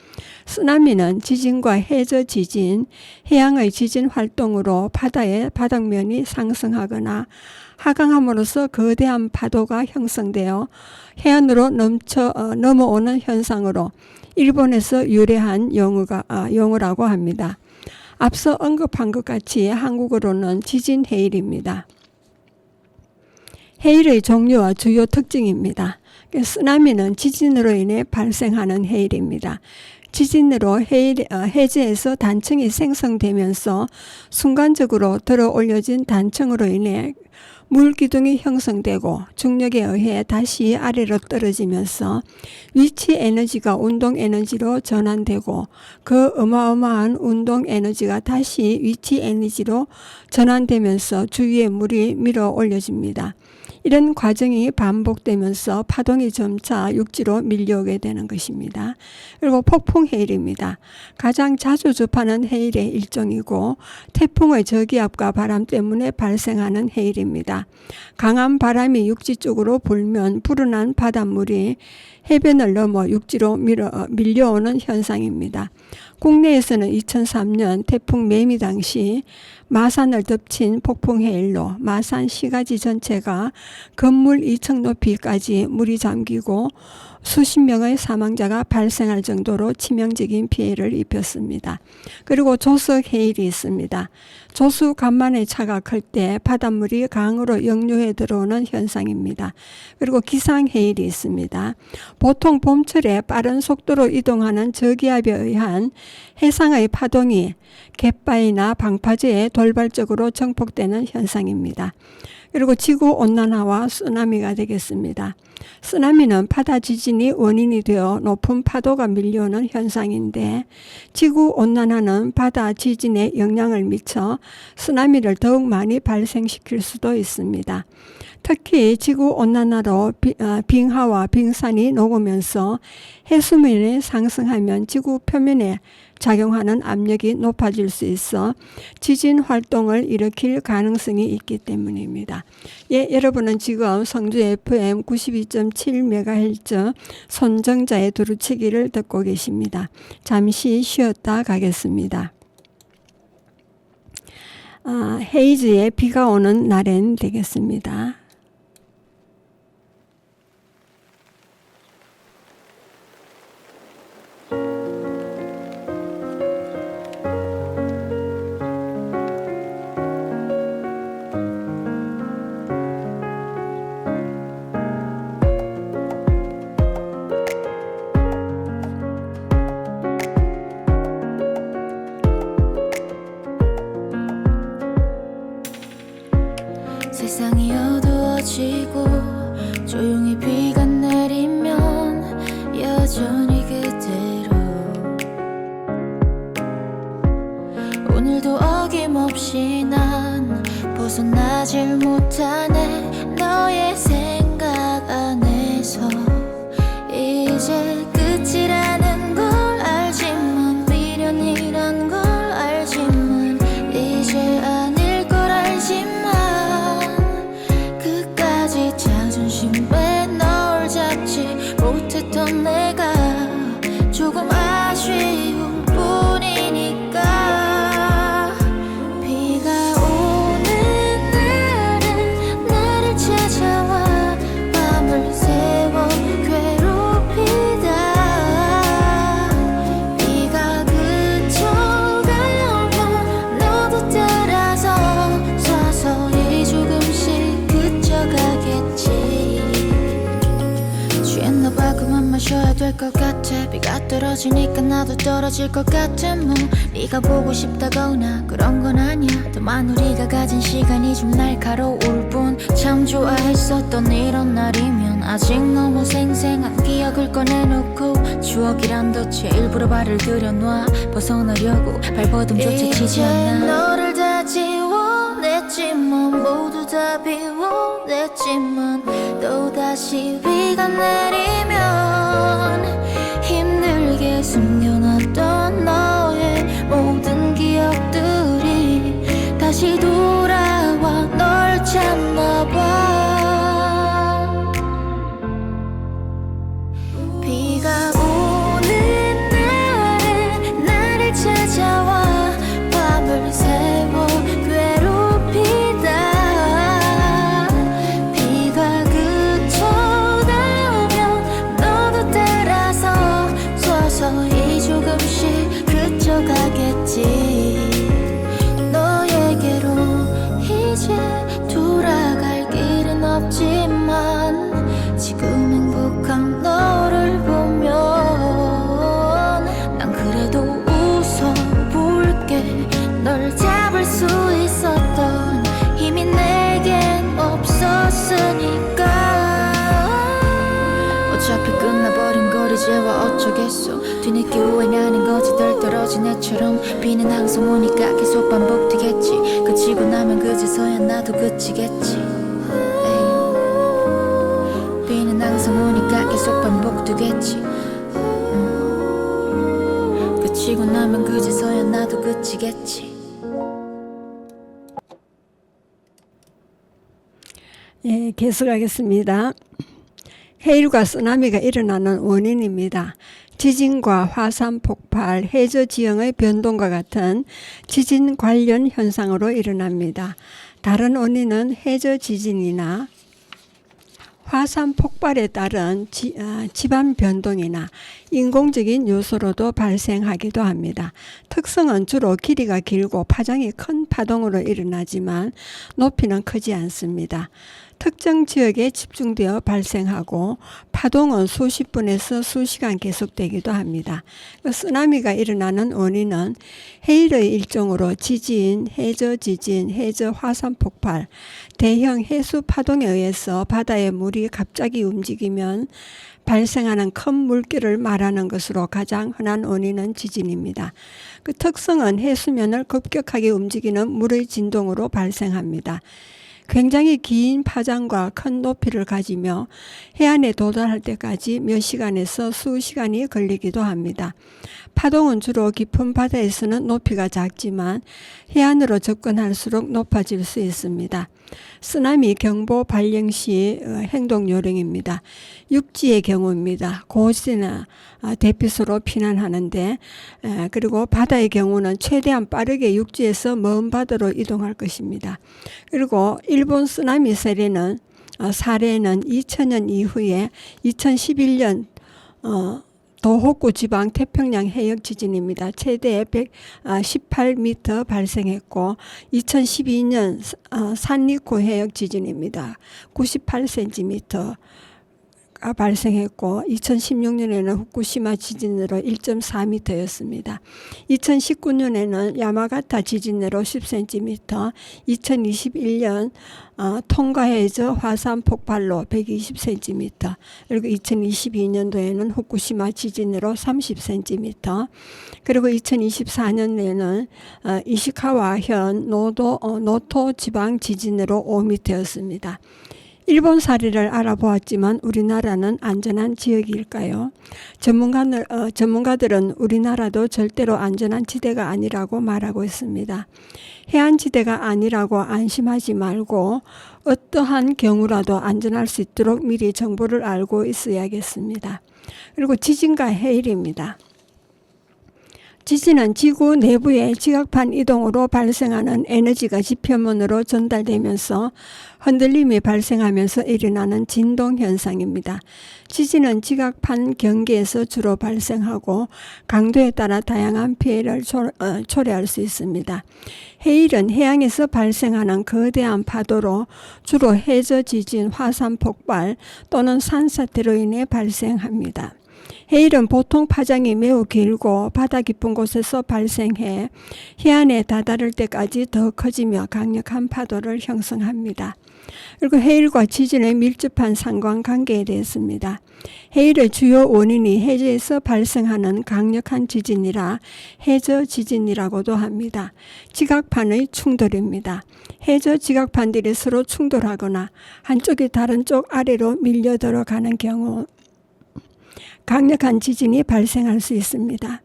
A: 쓰나미는 지진과 해저 지진, 해양의 지진 활동으로 바다의 바닥면이 상승하거나 하강함으로써 거대한 파도가 형성되어 해안으로 넘어오는 현상으로 일본에서 유래한 용어라고 합니다. 앞서 언급한 것 같이 한국어로는 지진 해일입니다. 해일의 종류와 주요 특징입니다. 쓰나미는 지진으로 인해 발생하는 해일입니다. 지진으로 해저에서 단층이 생성되면서 순간적으로 들어 올려진 단층으로 인해 물기둥이 형성되고 중력에 의해 다시 아래로 떨어지면서 위치 에너지가 운동 에너지로 전환되고 그 어마어마한 운동 에너지가 다시 위치 에너지로 전환되면서 주위의 물이 밀어 올려집니다. 이런 과정이 반복되면서 파동이 점차 육지로 밀려오게 되는 것입니다. 그리고 폭풍 해일입니다. 가장 자주 접하는 해일의 일종이고 태풍의 저기압과 바람 때문에 발생하는 해일입니다. 강한 바람이 육지 쪽으로 불면 불어난 바닷물이 해변을 넘어 육지로 밀려오는 현상입니다. 국내에서는 2003년 태풍 매미 당시 마산을 덮친 폭풍해일로 마산 시가지 전체가 건물 2층 높이까지 물이 잠기고 수십 명의 사망자가 발생할 정도로 치명적인 피해를 입혔습니다. 그리고 조석해일이 있습니다. 조수 간만에 차가 클 때 바닷물이 강으로 역류해 들어오는 현상입니다. 그리고 기상해일이 있습니다. 보통 봄철에 빠른 속도로 이동하는 저기압에 의한 해상의 파동이 갯바위나 방파제에 돌발적으로 정폭되는 현상입니다. 그리고 지구온난화와 쓰나미가 되겠습니다. 쓰나미는 바다 지진이 원인이 되어 높은 파도가 밀려오는 현상인데 지구온난화는 바다 지진에 영향을 미쳐 쓰나미를 더욱 많이 발생시킬 수도 있습니다. 특히 지구온난화로 빙하와 빙산이 녹으면서 해수면이 상승하면 지구 표면에 작용하는 압력이 높아질 수 있어 지진 활동을 일으킬 가능성이 있기 때문입니다. 예, 여러분은 지금 성주 FM 92.7MHz 손정자의 두루치기를 듣고 계십니다. 잠시 쉬었다 가겠습니다. 헤이즈의 비가 오는 날엔 되겠습니다.
C: 세상이 어두워지고 조용히 비가 내리면 여전히 그대로 오늘도 어김없이 난 벗어나질 못하네 너의 생각 안에서 이제 끝이라는 걸 알지만 미련이란 걸 알지만 이제 아닐 걸 알지만 자존심에 널 잡지 못했던 내가 조금 아쉬울 뿐이니까 비가 오는 날은 나를 찾아와 밤을 새워 괴롭히다 비가 그쳐가면 너도 따라서 서서히 조금씩 그쳐가겠지 취했나 봐 그만 마셔야 될 것 같아 비가 떨어지니까 나도 떨어질 것 같아 뭐 네가 보고 싶다거나 그런 건 아니야 다만 우리가 가진 시간이 좀 날카로울 뿐 참 좋아했었던 이런 날이면 아직 너무 생생한 기억을 꺼내놓고 추억이란 덫에 일부러 발을 들여놔 벗어나려고 발버둥조차 치지 않아 이제 너를 다 지워냈지만 모두 다 비워냈지만 또다시 비가 내리면 힘들게 숨겨놨던 너의 모든 기억들이 다시 돌아와 널 찾나봐 비가 오는 날에 나를 찾아와 밤을 새워 괴롭히다 비가 그쳐가면 너 이제와 어쩌겠어 뒤늦게 후회나는 거지 덜 떨어진 애처럼 비는 항상 오니까 계속 반복되겠지 그치고 나면 그제서야 나도 그치겠지 에이. 비는 항상 오니까 계속 반복되겠지 그치고 나면 그제서야 나도 그치겠지.
A: 예, 계속하겠습니다. 해일과 쓰나미가 일어나는 원인입니다. 지진과 화산 폭발, 해저 지형의 변동과 같은 지진 관련 현상으로 일어납니다. 다른 원인은 해저 지진이나 화산 폭발에 따른 지반 변동이나 인공적인 요소로도 발생하기도 합니다. 특성은 주로 길이가 길고 파장이 큰 파동으로 일어나지만 높이는 크지 않습니다. 특정 지역에 집중되어 발생하고 파동은 수십 분에서 수시간 계속되기도 합니다. 쓰나미가 일어나는 원인은 해일의 일종으로 지진, 해저 지진, 해저 화산 폭발, 대형 해수 파동에 의해서 바다의 물이 갑자기 움직이면 발생하는 큰 물결을 말하는 것으로 가장 흔한 원인은 지진입니다. 그 특성은 해수면을 급격하게 움직이는 물의 진동으로 발생합니다. 굉장히 긴 파장과 큰 높이를 가지며 해안에 도달할 때까지 몇 시간에서 수시간이 걸리기도 합니다. 파동은 주로 깊은 바다에서는 높이가 작지만 해안으로 접근할수록 높아질 수 있습니다. 쓰나미 경보 발령 시 행동 요령입니다. 육지의 경우입니다. 고지나 대피소로 피난하는데 그리고 바다의 경우는 최대한 빠르게 육지에서 먼 바다로 이동할 것입니다. 그리고 일본 쓰나미 사례는 2000년 이후에 2011년 도호쿠 지방 태평양 해역 지진입니다. 최대 118m 발생했고 2012년 산리쿠 해역 지진입니다. 98cm 발생했고 2016년에는 후쿠시마 지진으로 1.4m였습니다. 2019년에는 야마가타 지진으로 10cm, 2021년 통가해저 화산 폭발로 120cm, 그리고 2022년도에는 후쿠시마 지진으로 30cm, 그리고 2024년에는 이시카와현 노토 지방 지진으로 5m였습니다. 일본 사례를 알아보았지만 우리나라는 안전한 지역일까요? 전문가들은 우리나라도 절대로 안전한 지대가 아니라고 말하고 있습니다. 해안지대가 아니라고 안심하지 말고 어떠한 경우라도 안전할 수 있도록 미리 정보를 알고 있어야겠습니다. 그리고 지진과 해일입니다. 지진은 지구 내부의 지각판 이동으로 발생하는 에너지가 지표면으로 전달되면서 흔들림이 발생하면서 일어나는 진동 현상입니다. 지진은 지각판 경계에서 주로 발생하고 강도에 따라 다양한 피해를 초래할 수 있습니다. 해일은 해양에서 발생하는 거대한 파도로 주로 해저 지진, 화산 폭발 또는 산사태로 인해 발생합니다. 해일은 보통 파장이 매우 길고 바다 깊은 곳에서 발생해 해안에 다다를 때까지 더 커지며 강력한 파도를 형성합니다. 그리고 해일과 지진의 밀접한 상관관계에 대해서입니다. 해일의 주요 원인이 해저에서 발생하는 강력한 지진이라 해저 지진이라고도 합니다. 지각판의 충돌입니다. 해저 지각판들이 서로 충돌하거나 한쪽이 다른 쪽 아래로 밀려 들어가는 경우 강력한 지진이 발생할 수 있습니다.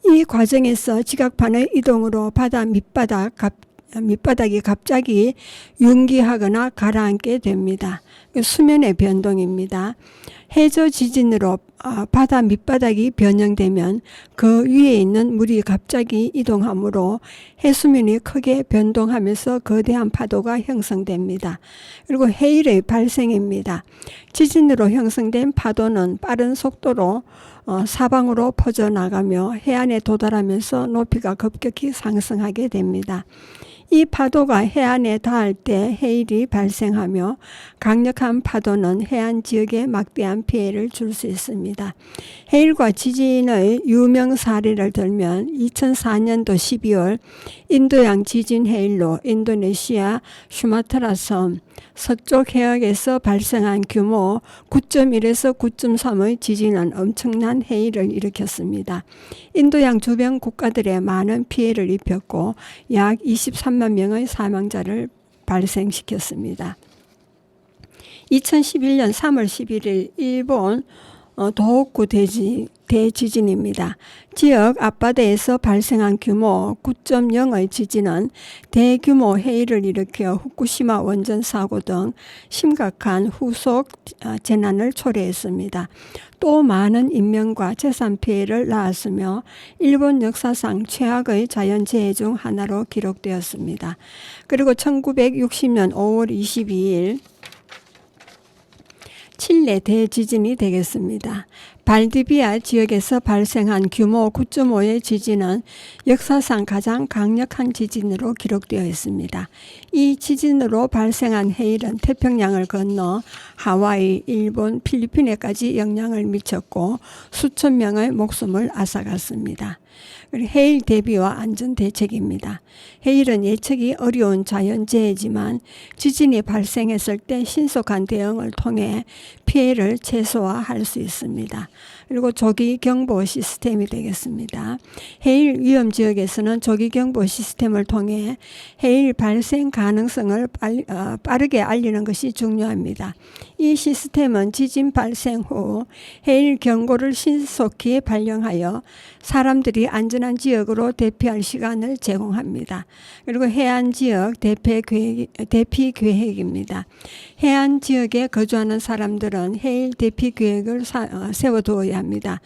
A: 이 과정에서 지각판의 이동으로 바다 밑바닥이 갑자기 융기하거나 가라앉게 됩니다. 수면의 변동입니다. 해저 지진으로 바다 밑바닥이 변형되면 그 위에 있는 물이 갑자기 이동하므로 해수면이 크게 변동하면서 거대한 파도가 형성됩니다. 그리고 해일의 발생입니다. 지진으로 형성된 파도는 빠른 속도로 사방으로 퍼져나가며 해안에 도달하면서 높이가 급격히 상승하게 됩니다. 이 파도가 해안에 닿을 때 해일이 발생하며 강력한 파도는 해안 지역에 막대한 피해를 줄 수 있습니다. 해일과 지진의 유명 사례를 들면 2004년도 12월 인도양 지진 해일로 인도네시아 수마트라 섬 서쪽 해역에서 발생한 규모 9.1에서 9.3의 지진은 엄청난 해일을 일으켰습니다. 인도양 주변 국가들에 많은 피해를 입혔고 약 23만 명의 사망자를 발생시켰습니다. 2011년 3월 11일 일본 도호쿠 대지진입니다. 지역 앞바다에서 발생한 규모 9.0의 지진은 대규모 해일을 일으켜 후쿠시마 원전 사고 등 심각한 후속 재난을 초래했습니다. 또 많은 인명과 재산 피해를 낳았으며 일본 역사상 최악의 자연재해 중 하나로 기록되었습니다. 그리고 1960년 5월 22일 칠레 대지진이 되겠습니다. 발디비아 지역에서 발생한 규모 9.5의 지진은 역사상 가장 강력한 지진으로 기록되어 있습니다. 이 지진으로 발생한 해일은 태평양을 건너 하와이, 일본, 필리핀에까지 영향을 미쳤고 수천 명의 목숨을 앗아갔습니다. 해일 대비와 안전 대책입니다. 해일은 예측이 어려운 자연재해지만 지진이 발생했을 때 신속한 대응을 통해 피해를 최소화할 수 있습니다. 그리고 조기경보 시스템이 되겠습니다. 해일 위험 지역에서는 조기경보 시스템을 통해 해일 발생 가능성을 빠르게 알리는 것이 중요합니다. 이 시스템은 지진 발생 후 해일 경보를 신속히 발령하여 사람들이 안전한 지역으로 대피할 시간을 제공합니다. 그리고 해안 지역 대피 계획입니다. 해안 지역에 거주하는 사람들은 해일 대피 계획을 세워두어야 합니다.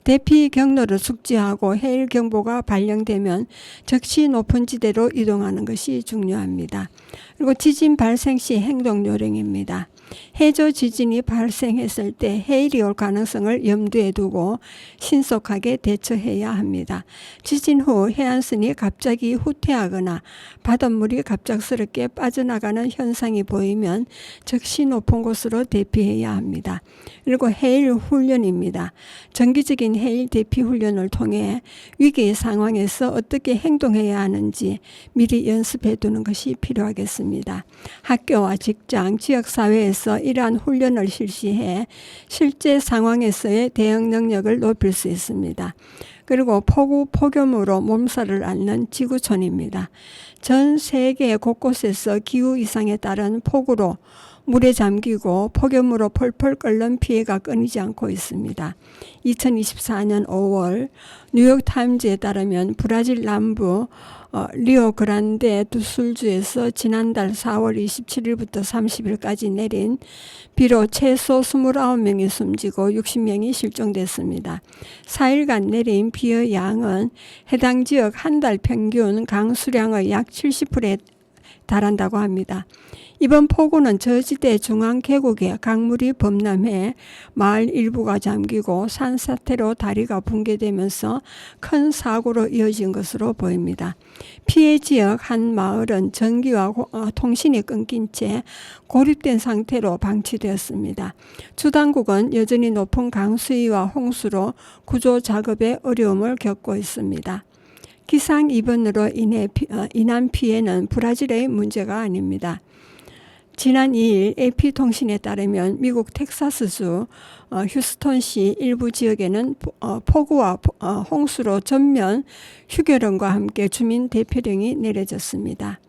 A: 대피 경로를 숙지하고 해일 경보가 발령되면 적시 높은 지대로 이동하는 것이 중요합니다. 그리고 지진 발생 시 행동 요령입니다. 해저 지진이 발생했을 때 해일이 올 가능성을 염두에 두고 신속하게 대처해야 합니다. 지진 후 해안선이 갑자기 후퇴하거나 바닷물이 갑작스럽게 빠져나가는 현상이 보이면 적시 높은 곳으로 대피해야 합니다. 그리고 해일 훈련입니다. 정기적인 해일 대피 훈련을 통해 위기 상황에서 어떻게 행동해야 하는지 미리 연습해 두는 것이 필요하겠습니다. 학교와 직장, 지역사회에서 이러한 훈련을 실시해 실제 상황에서의 대응 능력을 높일 수 있습니다. 그리고 폭염으로 몸살을 앓는 지구촌입니다. 전 세계 곳곳에서 기후 이상에 따른 폭우로 물에 잠기고 폭염으로 펄펄 끓는 피해가 끊이지 않고 있습니다. 2024년 5월 뉴욕타임즈에 따르면 브라질 남부 리오그란데 두술주에서 지난달 4월 27일부터 30일까지 내린 비로 최소 29명이 숨지고 60명이 실종됐습니다. 4일간 내린 비의 양은 해당 지역 한 달 평균 강수량의 약 70%에 달한다고 합니다. 이번 폭우는 저지대 중앙 계곡에 강물이 범람해 마을 일부가 잠기고 산사태로 다리가 붕괴되면서 큰 사고로 이어진 것으로 보입니다. 피해 지역 한 마을은 전기와 통신이 끊긴 채 고립된 상태로 방치되었습니다. 주당국은 여전히 높은 강수위와 홍수로 구조 작업에 어려움을 겪고 있습니다. 기상 이변으로 인한 피해는 브라질의 문제가 아닙니다. 지난 2일 AP통신에 따르면 미국 텍사스주 휴스턴시 일부 지역에는 폭우와 홍수로 전면 휴교령과 함께 주민 대피령이 내려졌습니다.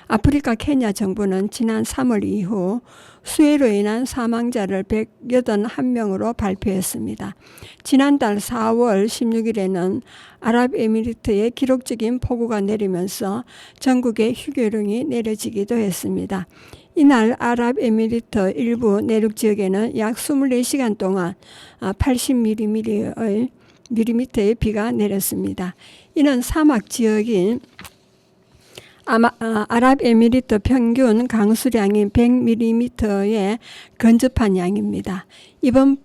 A: 아프리카 케냐 정부는 지난 3월 이후 수해로 인한 사망자를 181명으로 발표했습니다. 지난달 4월 16일에는 아랍에미리트에 기록적인 폭우가 내리면서 전국에 휴교령이 내려지기도 했습니다. 이날 아랍에미리트 일부 내륙 지역에는 약 24시간 동안 80mm의 비가 내렸습니다. 이는 사막 지역인 아랍에미리트 평균 강수량인 100mm의 근접한 양입니다. 이번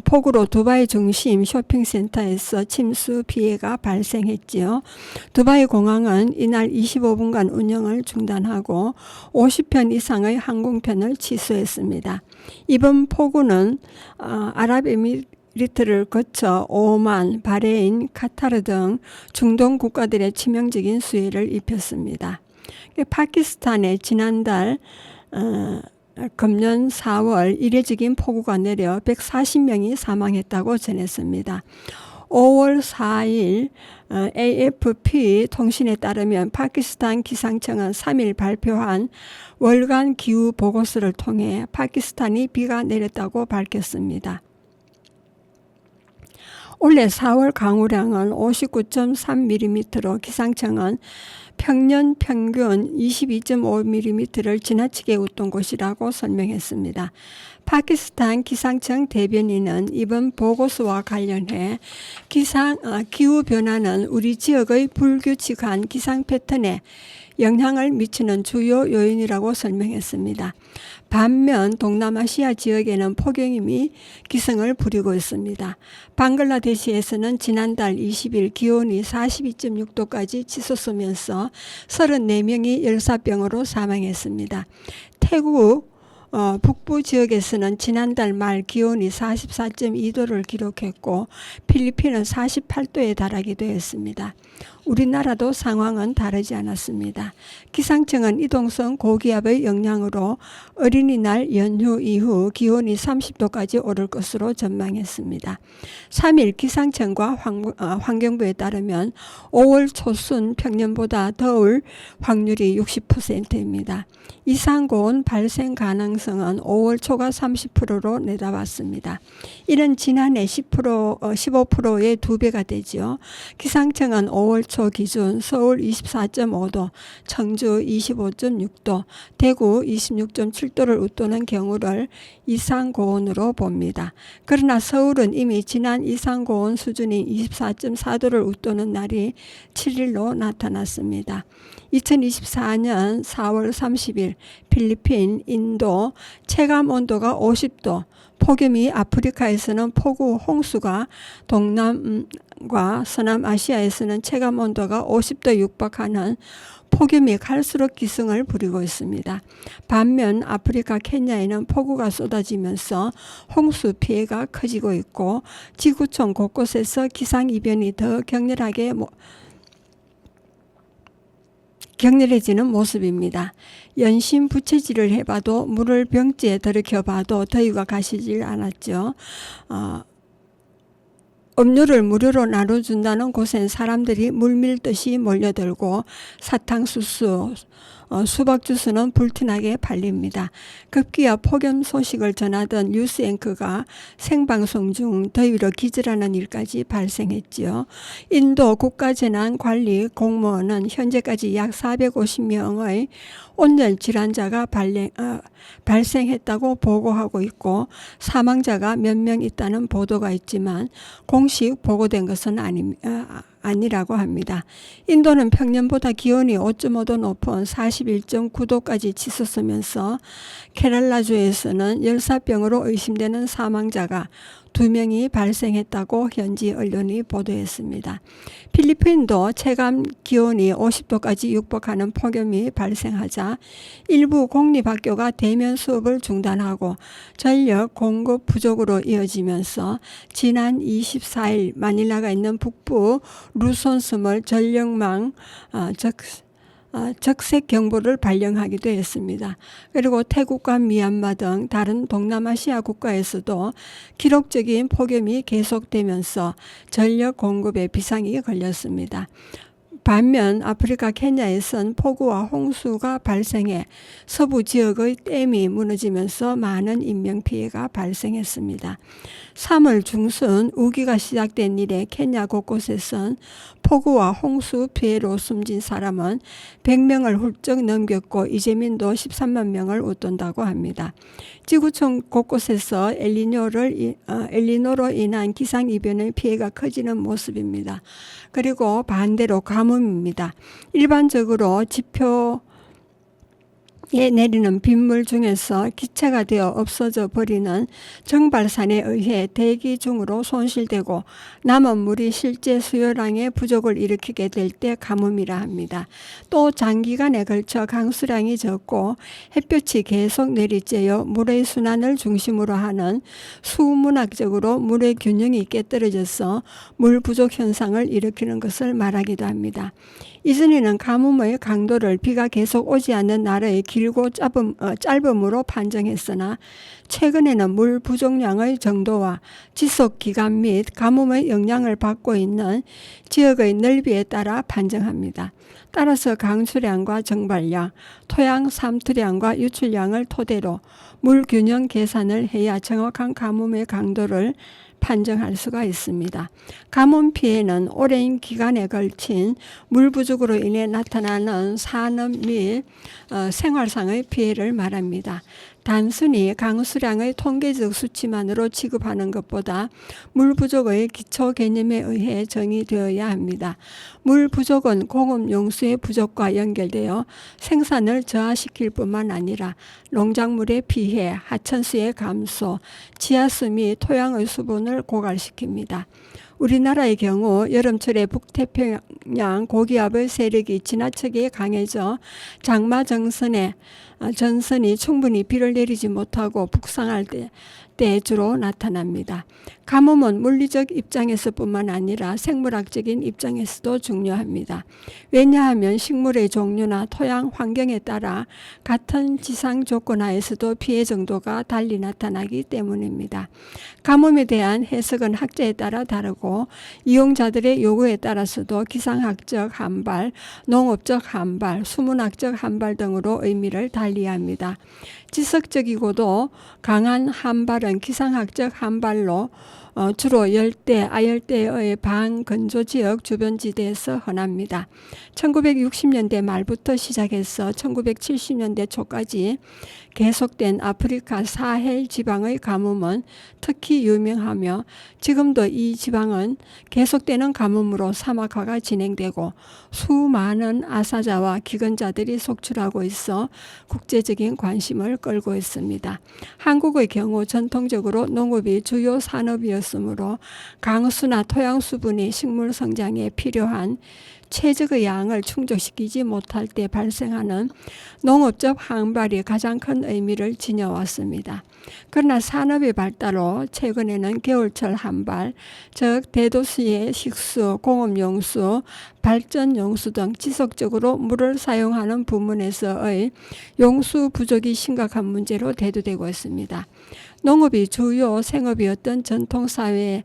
A: 폭우로 두바이 중심 쇼핑센터에서 침수 피해가 발생했지요. 두바이 공항은 이날 25분간 운영을 중단하고 50편 이상의 항공편을 취소했습니다. 이번 폭우는 아랍에미리트를 거쳐 오만, 바레인, 카타르 등 중동 국가들의 치명적인 수해를 입혔습니다. 파키스탄에 지난달 금년 4월 이례적인 폭우가 내려 140명이 사망했다고 전했습니다. 5월 4일 AFP 통신에 따르면 파키스탄 기상청은 3일 발표한 월간 기후 보고서를 통해 파키스탄이 비가 내렸다고 밝혔습니다. 올해 4월 강우량은 59.3mm로 기상청은 평년 평균 22.5mm를 지나치게 웃돈 것이라고 설명했습니다. 파키스탄 기상청 대변인은 이번 보고서와 관련해 기후변화는 우리 지역의 불규칙한 기상 패턴에 영향을 미치는 주요 요인이라고 설명했습니다. 반면 동남아시아 지역에는 폭염이 기승을 부리고 있습니다. 방글라데시에서는 지난달 20일 기온이 42.6도까지 치솟으면서 34명이 열사병으로 사망했습니다. 태국 북부 지역에서는 지난달 말 기온이 44.2도를 기록했고 필리핀은 48도에 달하기도 했습니다. 우리나라도 상황은 다르지 않았습니다. 기상청은 이동성 고기압의 영향으로 어린이날 연휴 이후 기온이 30도까지 오를 것으로 전망했습니다. 3일 기상청과 환경부에 따르면 5월 초순 평년보다 더울 확률이 60%입니다. 이상고온 발생 가능성은 5월 초가 30%로 내다봤습니다. 이는 지난해 15%의 2배가 되죠. 기상청은 5월 초 기준 서울 24.5도, 청주 25.6도, 대구 26.7도를 웃도는 경우를 이상고온으로 봅니다. 그러나 서울은 이미 지난 이상고온 수준인 24.4도를 웃도는 날이 7일로 나타났습니다. 2024년 4월 30일 필리핀, 인도 체감온도가 50도, 폭염이 아프리카에서는 폭우, 홍수가 동남과 서남아시아에서는 체감온도가 50도 육박하는 폭염이 갈수록 기승을 부리고 있습니다. 반면 아프리카 케냐에는 폭우가 쏟아지면서 홍수 피해가 커지고 있고 지구촌 곳곳에서 기상이변이 더 격렬해지는 모습입니다. 연신 부채질을 해봐도 물을 병지에 들이켜봐도 더위가 가시질 않았죠. 음료를 무료로 나눠준다는 곳엔 사람들이 물밀듯이 몰려들고 사탕수수, 수박주스는 불티나게 팔립니다. 급기야 폭염 소식을 전하던 뉴스 앵커가 생방송 중 더위로 기절하는 일까지 발생했지요. 인도 국가재난관리 공무원은 현재까지 약 450명의 온열 질환자가 발생했다고 보고하고 있고 사망자가 몇 명 있다는 보도가 있지만 공식 보고된 것은 아니라고 합니다. 인도는 평년보다 기온이 5.5도 높은 41.9도까지 치솟으면서 케랄라주에서는 열사병으로 의심되는 사망자가 2명이 발생했다고 현지 언론이 보도했습니다. 필리핀도 체감 기온이 50도까지 육박하는 폭염이 발생하자 일부 공립학교가 대면 수업을 중단하고 전력 공급 부족으로 이어지면서 지난 24일 마닐라가 있는 북부 루손섬을 전력망 적색 경보를 발령하기도 했습니다. 그리고 태국과 미얀마 등 다른 동남아시아 국가에서도 기록적인 폭염이 계속되면서 전력 공급에 비상이 걸렸습니다. 반면 아프리카 케냐에선 폭우와 홍수가 발생해 서부 지역의 댐이 무너지면서 많은 인명피해가 발생했습니다. 3월 중순 우기가 시작된 이래 케냐 곳곳에선 폭우와 홍수 피해로 숨진 사람은 100명을 훌쩍 넘겼고 이재민도 13만 명을 웃돈다고 합니다. 지구촌 곳곳에서 엘니노로 인한 기상이변의 피해가 커지는 모습입니다. 그리고 반대로 가뭄입니다. 일반적으로 지표에 내리는 빗물 중에서 기체가 되어 없어져 버리는 정발산에 의해 대기 중으로 손실되고 남은 물이 실제 수요량의 부족을 일으키게 될 때 가뭄이라 합니다. 또 장기간에 걸쳐 강수량이 적고 햇볕이 계속 내리쬐어 물의 순환을 중심으로 하는 수문학적으로 물의 균형이 깨떨어져서 물 부족 현상을 일으키는 것을 말하기도 합니다. 이전에는 가뭄의 강도를 비가 계속 오지 않는 날의 길고 짧음으로 판정했으나 최근에는 물 부족량의 정도와 지속 기간 및 가뭄의 영향을 받고 있는 지역의 넓이에 따라 판정합니다. 따라서 강수량과 정발량, 토양 삼투량과 유출량을 토대로 물 균형 계산을 해야 정확한 가뭄의 강도를 판정할 수가 있습니다. 가뭄 피해는 오랜 기간에 걸친 물 부족으로 인해 나타나는 산업 및 생활상의 피해를 말합니다. 단순히 강수량의 통계적 수치만으로 취급하는 것보다 물 부족의 기초 개념에 의해 정의되어야 합니다. 물 부족은 공급 용수의 부족과 연결되어 생산을 저하시킬 뿐만 아니라 농작물의 피해, 하천수의 감소, 지하수 및 토양의 수분을 고갈시킵니다. 우리나라의 경우 여름철에 북태평양 고기압의 세력이 지나치게 강해져 장마 전선이 충분히 비를 내리지 못하고 북상할 때 주로 나타납니다. 가뭄은 물리적 입장에서 뿐만 아니라 생물학적인 입장에서도 중요합니다. 왜냐하면 식물의 종류나 토양 환경에 따라 같은 지상 조건 하에서도 피해 정도가 달리 나타나기 때문입니다. 가뭄에 대한 해석은 학자에 따라 다르고 이용자들의 요구에 따라서도 기상학적 한발, 농업적 한발, 수문학적 한발 등으로 의미를 달리합니다. 지속적이고도 강한 한발은 기상학적 한발로 주로 열대, 아열대의 반건조 지역 주변 지대에서 흔합니다. 1960년대 말부터 시작해서 1970년대 초까지 계속된 아프리카 사헬 지방의 가뭄은 특히 유명하며 지금도 이 지방은 계속되는 가뭄으로 사막화가 진행되고 수많은 아사자와 기근자들이 속출하고 있어 국제적인 관심을 끌고 있습니다. 한국의 경우 전통적으로 농업이 주요 산업이었으므로 강수나 토양 수분이 식물 성장에 필요한 최적의 양을 충족시키지 못할 때 발생하는 농업적 항발이 가장 큰 의미를 지녀왔습니다. 그러나 산업의 발달로 최근에는 겨울철 한발, 즉 대도시의 식수, 공업용수, 발전용수 등 지속적으로 물을 사용하는 부문에서의 용수 부족이 심각한 문제로 대두되고 있습니다. 농업이 주요 생업이었던 전통사회에서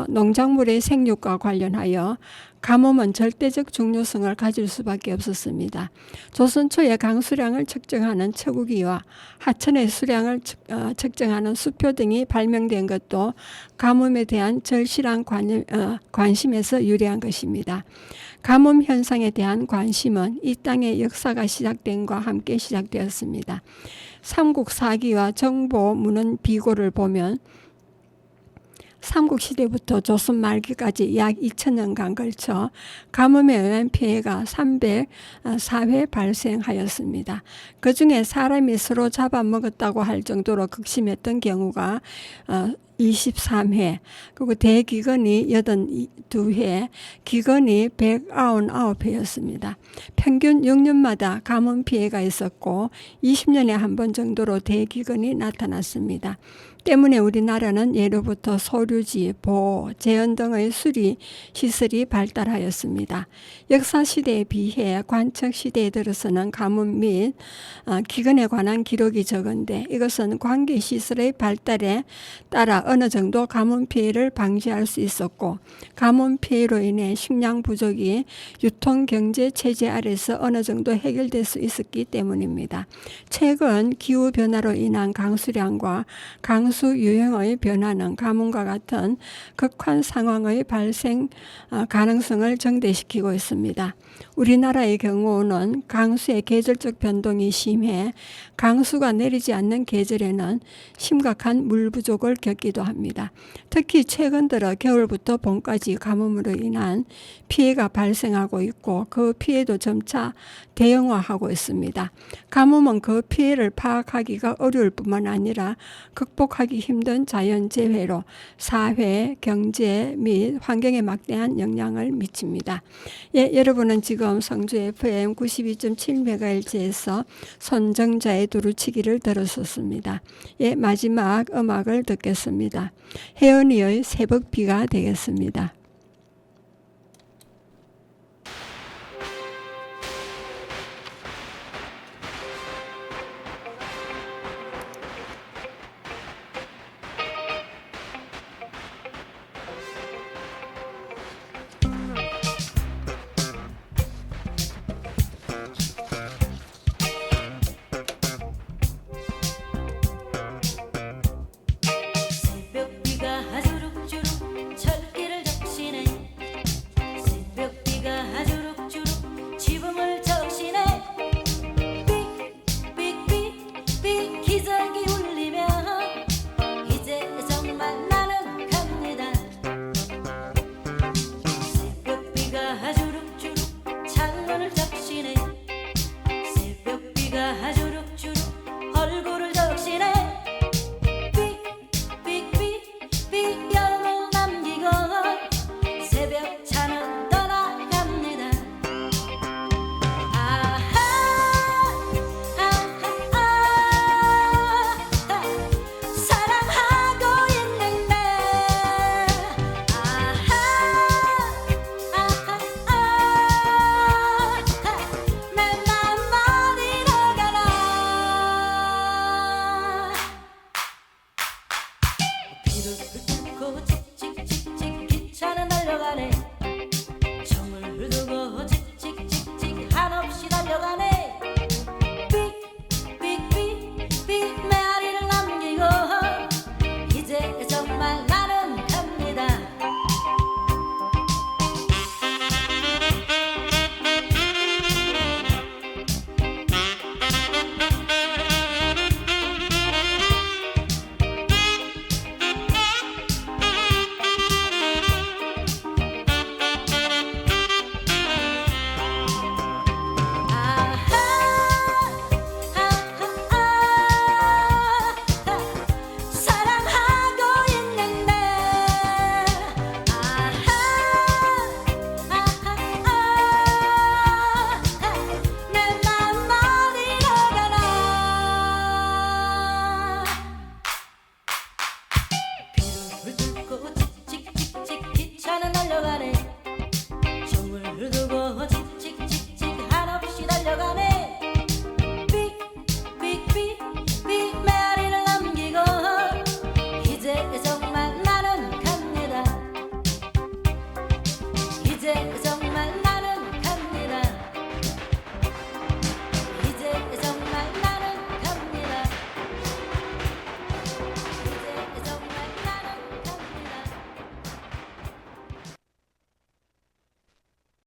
A: 농작물의 생육과 관련하여 가뭄은 절대적 중요성을 가질 수밖에 없었습니다. 조선 초에 강수량을 측정하는 척우기와 하천의 수량을 측정하는 수표 등이 발명된 것도 가뭄에 대한 절실한 관심에서 유래한 것입니다. 가뭄 현상에 대한 관심은 이 땅의 역사가 시작된과 함께 시작되었습니다. 삼국사기와 정보문헌 비고를 보면 삼국시대부터 조선 말기까지 약 2000년간 걸쳐 가뭄에 의한 피해가 304회 발생하였습니다. 그중에 사람이 서로 잡아먹었다고 할 정도로 극심했던 경우가 23회, 그리고 대기근이 82회, 기근이 199회였습니다. 평균 6년마다 가뭄 피해가 있었고 20년에 한 번 정도로 대기근이 나타났습니다. 때문에 우리나라는 예로부터 소류지, 보호, 제원 등의 수리 시설이 발달하였습니다. 역사시대에 비해 관측시대에 들어서는 가뭄 및 기근에 관한 기록이 적은데 이것은 관계시설의 발달에 따라 어느 정도 가뭄 피해를 방지할 수 있었고 가뭄 피해로 인해 식량 부족이 유통경제 체제 아래서 어느 정도 해결될 수 있었기 때문입니다. 최근 기후변화로 인한 강수량과 강수 유형의 변화는 가뭄과 같은 극한 상황의 발생 가능성을 증대시키고 있습니다. 우리나라의 경우는 강수의 계절적 변동이 심해 강수가 내리지 않는 계절에는 심각한 물 부족을 겪기도 합니다. 특히 최근 들어 겨울부터 봄까지 가뭄으로 인한 피해가 발생하고 있고 그 피해도 점차 대형화하고 있습니다. 가뭄은 그 피해를 파악하기가 어려울 뿐만 아니라 극복하기 힘든 자연재해로 사회, 경제 및 환경에 막대한 영향을 미칩니다. 여러분은 지금 성주 FM 92.7MHz에서 선정자의 두루치기를 들었었습니다. 마지막 음악을 듣겠습니다. 혜연이의 새벽비가 되겠습니다.
D: 무릎을 꿇고 찍찍찍찍 기차는 달려가네